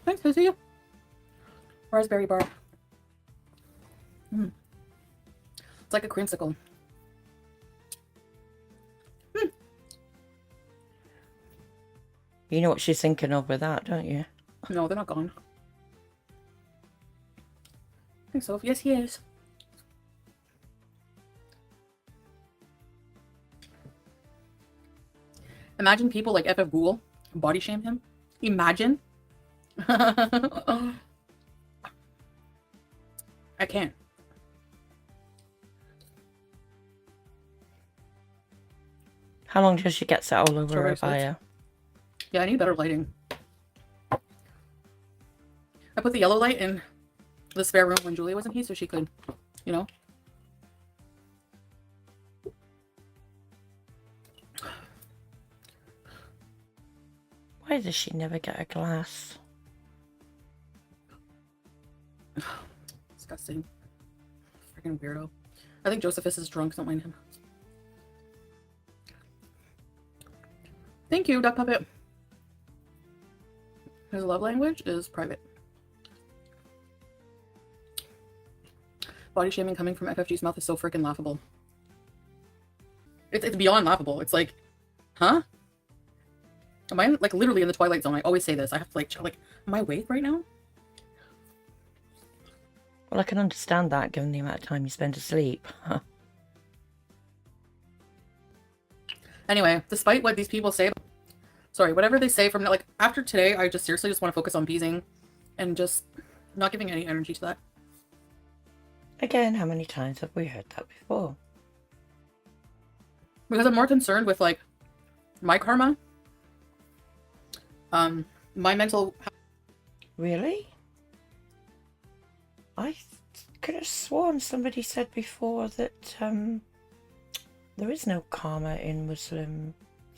Thanks, good to see you. Raspberry bar. It's like a creamsicle. You know what she's thinking of with that, don't you? No, they're not gone. I think so. Yes, he is. Imagine people like FF Google body shame him. Imagine. I can't. How long till she gets that all over her Strawberry bio? Yeah, I need better lighting. I put the yellow light in the spare room when Julia wasn't here so she could, you know. Why does she never get a glass? Disgusting. Freaking weirdo. I think Josephus is drunk, don't mind him. Thank you, Duck Puppet. His love language is private. Body shaming coming from FFG's mouth is so freaking laughable. It's beyond laughable. It's like, huh? Am I like literally in the Twilight Zone? I always say this. I have to like, am I awake right now? Well, I can understand that given the amount of time you spend asleep. Anyway, despite what these people say, sorry, whatever they say from like after today, I just seriously just want to focus on beezing and just not giving any energy to that. Again, how many times have we heard that before? Because I'm more concerned with like my karma, my mental. Really? I could have sworn somebody said before that there is no karma in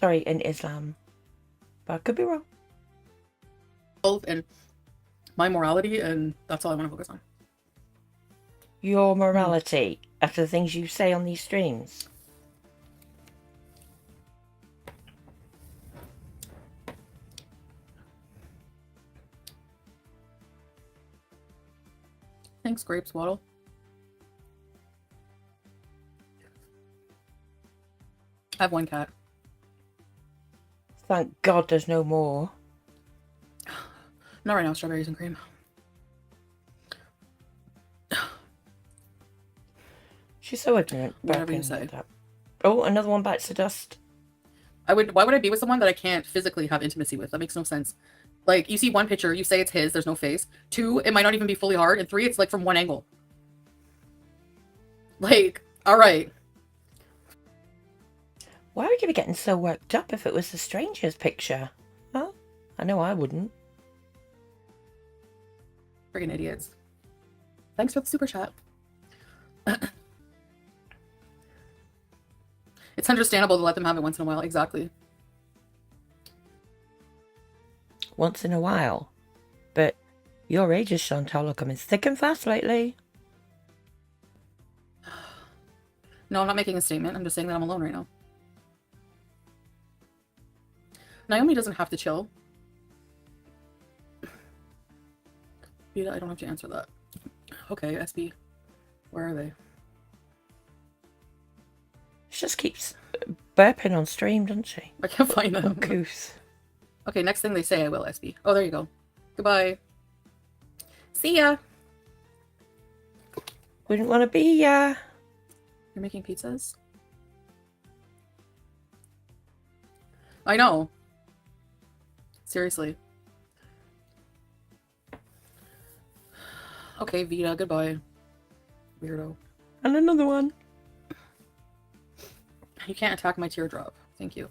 in Islam. But I could be wrong. And my morality, and that's all I want to focus on. Your morality after the things you say on these streams. Thanks, Grapes Waddle. I have one cat. Thank God there's no more. Not right now, strawberries and cream. She's so ignorant. Whatever you say. Like that. Oh, another one bites the dust. Why would I be with someone that I can't physically have intimacy with? That makes no sense. Like, you see one picture, you say it's his, there's no face. 2, it might not even be fully hard. And 3, it's like from one angle. Like, all right. Why would you be getting so worked up if it was a stranger's picture? Well, I know I wouldn't. Friggin' idiots. Thanks for the super chat. It's understandable to let them have it once in a while. Exactly. Once in a while. But your ages, Chantal, are coming thick and fast lately. No, I'm not making a statement. I'm just saying that I'm alone right now. Naomi doesn't have to chill. Vita, I don't have to answer that. Okay, SB. Where are they? She just keeps burping on stream, doesn't she? I can't find them. Goose. Okay, next thing they say, I will, SB. Oh, there you go. Goodbye. See ya. Wouldn't want to be, You're making pizzas? I know. Seriously. Okay, Vita, goodbye. Weirdo. And another one. You can't attack my teardrop. Thank you.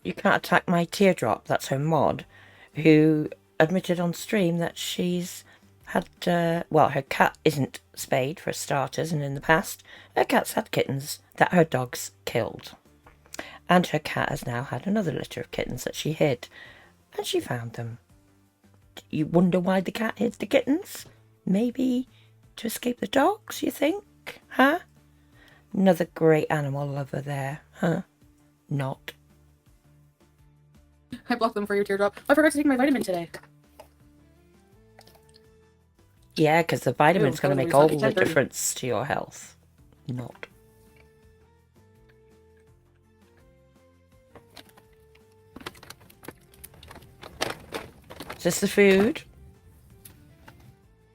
You can't attack my teardrop. That's her mod, who admitted on stream that she's had, well, her cat isn't spayed for starters, and in the past, her cat's had kittens that her dogs killed. And her cat has now had another litter of kittens that she hid, and she found them. You wonder why the cat hid the kittens? Maybe to escape the dogs, you think? Huh? Another great animal lover there, huh? Not. I blocked them for your teardrop. I forgot to take my vitamin today. Yeah, because the vitamin's going to make all the 10:30. difference to your health. Not. Is this the food?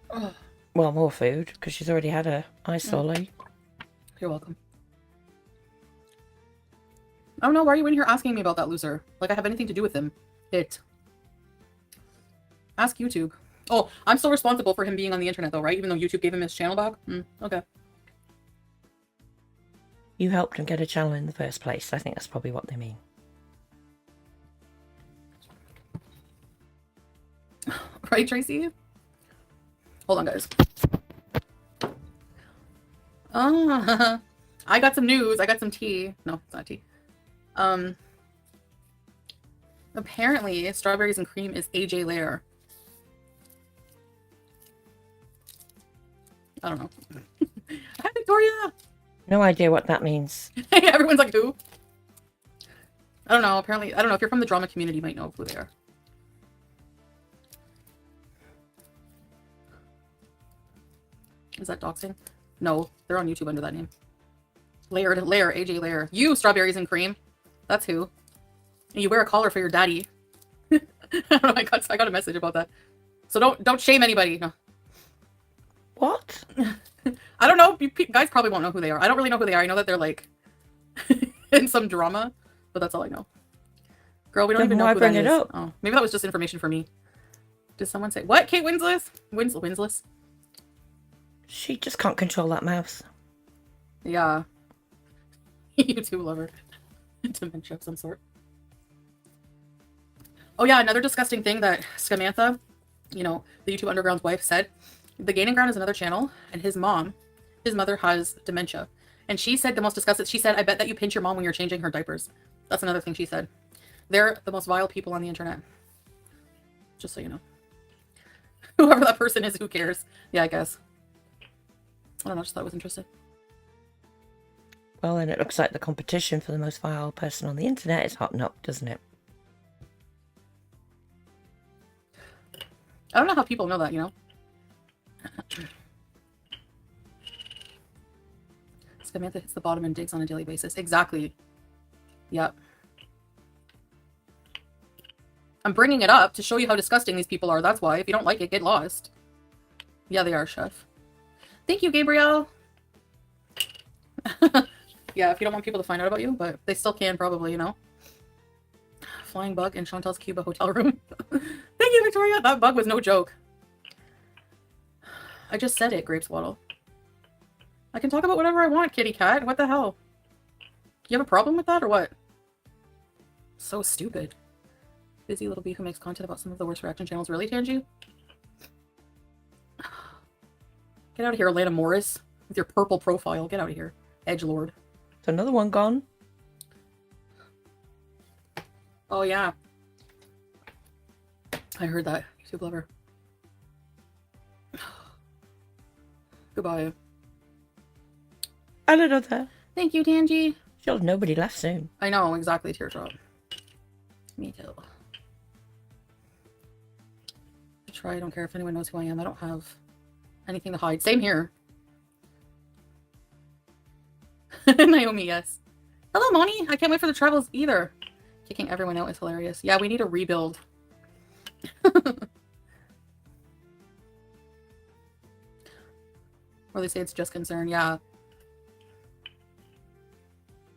Oh, Well, more food, because she's already had a ice lolly. you're welcome. Oh no, why are you in here asking me about that loser? Like I have anything to do with him. Ask YouTube. Oh, I'm still responsible for him being on the internet though, right? Even though YouTube gave him his channel back? Okay. You helped him get a channel in the first place. I think that's probably what they mean. Right, Tracy? Hold on, guys. I got some news. I got some tea. No, it's not tea. Apparently, strawberries and cream is AJ Lair. I don't know. Hi, Victoria! No idea what that means. Everyone's like, who? I don't know. Apparently, I don't know. If you're from the drama community, you might know who they are. Is that doxing? No, they're on YouTube under that name. Lair, AJ Lair. You, strawberries and cream. That's who. And you wear a collar for your daddy. I don't know. I got a message about that. So don't shame anybody. No. What? I don't know. You guys probably won't know who they are. I don't really know who they are. I know that they're like in some drama, but that's all I know. Girl, we don't even know who that is. Up? Oh, maybe that was just information for me. Did someone say what? Kate Winslet? Winslet? She just can't control that mouse. Yeah. YouTube lover. Dementia of some sort. Oh yeah, another disgusting thing that Scamantha, you know, the YouTube Underground's wife, said. The Gaining Ground is another channel, and his mother has dementia. And she said the most disgusting, she said, I bet that you pinch your mom when you're changing her diapers. That's another thing she said. They're the most vile people on the internet. Just so you know. Whoever that person is, who cares? Yeah, I guess. I don't know, just thought it was interesting. Well, then it looks like the competition for the most vile person on the internet is hotting up, doesn't it? I don't know how people know that, you know? Samantha hits the bottom and digs on a daily basis. Exactly. Yep. I'm bringing it up to show you how disgusting these people are. That's why. If you don't like it, get lost. Yeah, they are, Chef. Thank you, Gabriel. Yeah, if you don't want people to find out about you, but they still can probably, you know. Flying bug in Chantal's Cuba hotel room. Thank you, Victoria. That bug was no joke. I just said it, Grape Swaddle. I can talk about whatever I want, kitty cat. What the hell? You have a problem with that or what? So stupid. Busy little bee who makes content about some of the worst reaction channels. Really, Tangy? Get out of here, Alana Morris. With your purple profile. Get out of here. Edgelord. It's another one gone. Oh, yeah. I heard that. YouTube lover. Goodbye. And another. Thank you, Tangy. She'll have nobody left soon. I know, exactly, Teardrop. Me too. I try, I don't care if anyone knows who I am. I don't have anything to hide. Same here. Naomi, yes. Hello, Moni. I can't wait for the travels either. Kicking everyone out is hilarious. Yeah, we need a rebuild. Or they say it's just concern. Yeah.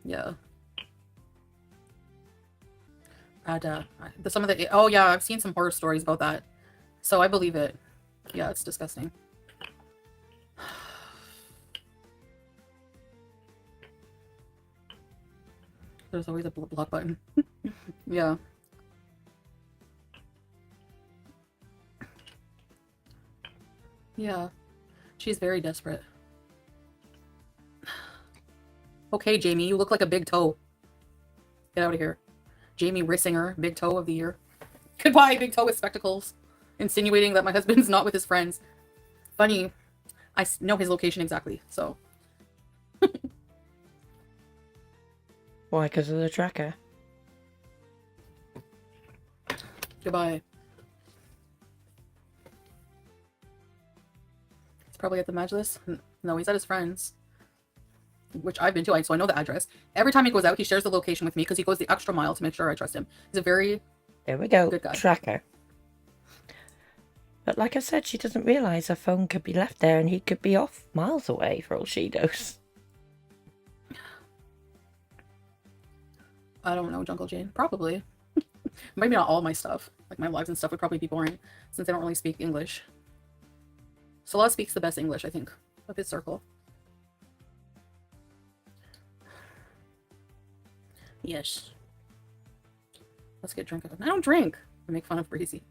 Yeah. And, some of the... Oh, yeah, I've seen some horror stories about that. So I believe it. Yeah, it's disgusting. There's always a block button. Yeah. Yeah. She's very desperate. Okay, Jamie, you look like a big toe. Get out of here. Jamie Rissinger, big toe of the year. Goodbye, big toe with spectacles. Insinuating that my husband's not with his friends. Funny. I know his location exactly, so. Why? Because of the tracker? Goodbye. He's probably at the Majlis. No, he's at his friend's. Which I've been to, so I know the address. Every time he goes out, he shares the location with me because he goes the extra mile to make sure I trust him. He's a very There we go. good guy. Tracker. But like I said, she doesn't realise her phone could be left there and he could be off miles away for all she knows. I don't know, Jungle Jane. Probably. Maybe not all my stuff. Like my lives and stuff would probably be boring since I don't really speak English. Salah speaks the best English, I think, of his circle. Yes. Let's get drunk. I don't drink. I make fun of Breezy.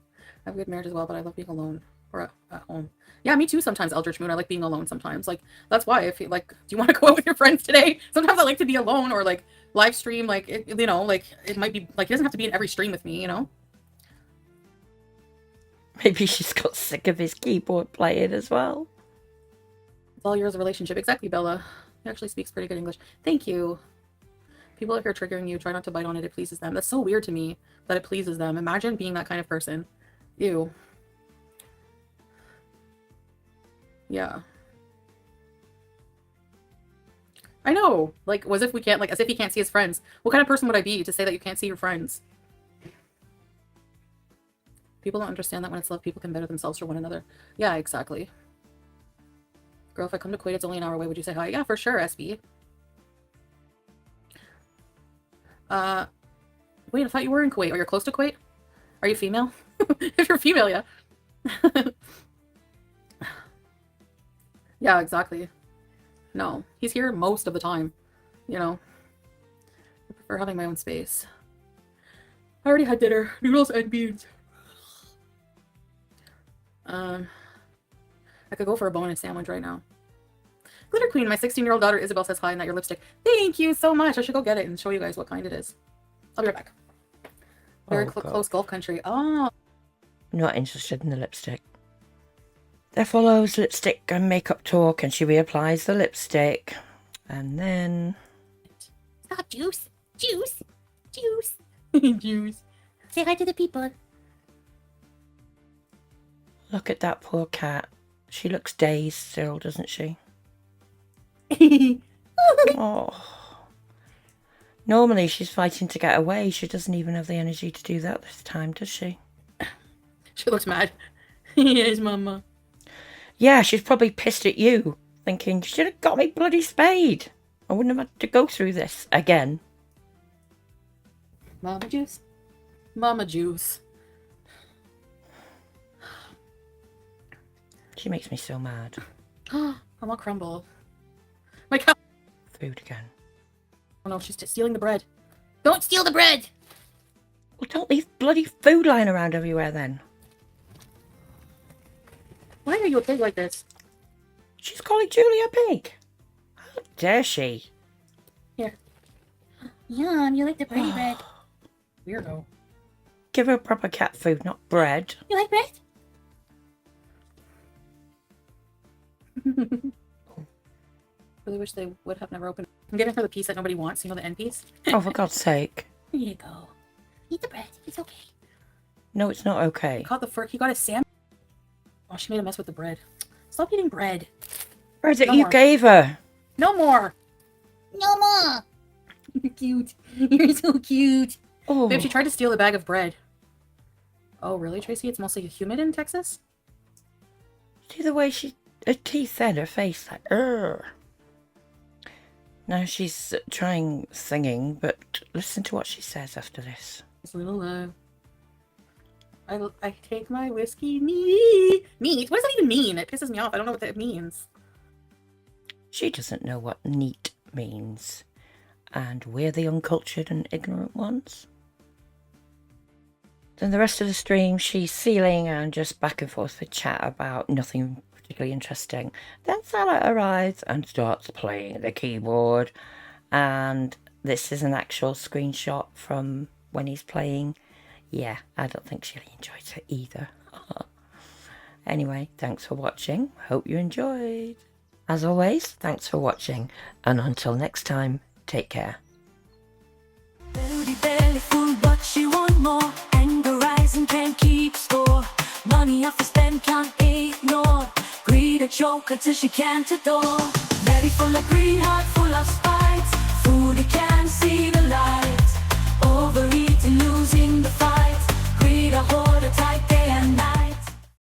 I have a good marriage as well, but I love being alone or at home. Yeah, me too. Sometimes, Eldritch Moon. I like being alone sometimes. Like that's why if you like, do you want to go out with your friends today? Sometimes I like to be alone or like live stream. Like you know, like it might be like it doesn't have to be in every stream with me. You know. Maybe she's got sick of his keyboard playing as well. It's all yours, a relationship. Exactly, Bella. He actually speaks pretty good English. Thank you. People, if you're triggering you, try not to bite on it. It pleases them. That's so weird to me that it pleases them. Imagine being that kind of person. Ew. Yeah. I know. Like, as if we can't, like, as if he can't see his friends. What kind of person would I be to say that you can't see your friends? People don't understand that when it's love, people can better themselves for one another. Yeah, exactly. Girl, if I come to Kuwait, it's only an hour away. Would you say hi? Yeah, for sure, SB. Wait, I thought you were in Kuwait. Or you're close to Kuwait? Are you female? If you're female, yeah. Yeah, exactly. No, he's here most of the time. You know. I prefer having my own space. I already had dinner. Noodles and beans. I could go for a bonus sandwich right now. Glitter Queen, my 16-year-old daughter Isabel says hi and that your lipstick. Thank you so much. I should go get it and show you guys what kind it is. I'll be right back. Very close Gulf country. Oh. Not interested in the lipstick. There follows lipstick and makeup talk, and she reapplies the lipstick. And then... Stop, Juice. Juice. Juice. Juice. Say hi to the people. Look at that poor cat. She looks dazed still, doesn't she? Oh. Normally she's fighting to get away. She doesn't even have the energy to do that this time, does she? She looks mad. Yes, mama. Yeah, she's probably pissed at you, thinking, you should have got me bloody spade. I wouldn't have had to go through this again. Mama Juice. Mama Juice. She makes me so mad. I want crumble. My cow. Food again. Oh no, she's stealing the bread. Don't steal the bread! Well, don't leave bloody food lying around everywhere then. Why are you a pig like this? She's calling Julie a pig. How dare she? Here. Yum, you like the pretty bread. Weirdo. Give her proper cat food, not bread. You like bread? Really wish they would have never opened. I'm giving her the piece that nobody wants, you know, the end piece. Oh, for God's sake. Here you go. Eat the bread. It's okay. No, it's not okay. He caught the fur. He got a sandwich. Oh, she made a mess with the bread. Stop eating bread. Where is it No you more. gave her? No more. No more. You're cute. You're so cute. Oh, Babe, she tried to steal the bag of bread. Oh, really, Tracy? It's mostly humid in Texas? see the way her teeth said, her face, like, ugh. Now she's trying singing, but listen to what she says after this. It's a little low. I take my whiskey neat. Neat? What does that even mean? It pisses me off. I don't know what that means. She doesn't know what neat means. And we're the uncultured and ignorant ones. Then the rest of the stream, she's sealing and just back and forth with chat about nothing particularly interesting. Then Salah arrives and starts playing the keyboard. And this is an actual screenshot from when he's playing. Yeah, I don't think she really enjoys it either. Anyway, thanks for watching. Hope you enjoyed. As always, thanks for watching. And until next time, take care. Belly belly full, but she want more. Anger rising, can't keep score. Money off the spend, can't ignore. Greed a choker till she can't adore. Belly full of greed, heart full of spite. Foodie can't see the light. Overeating, losing the fight.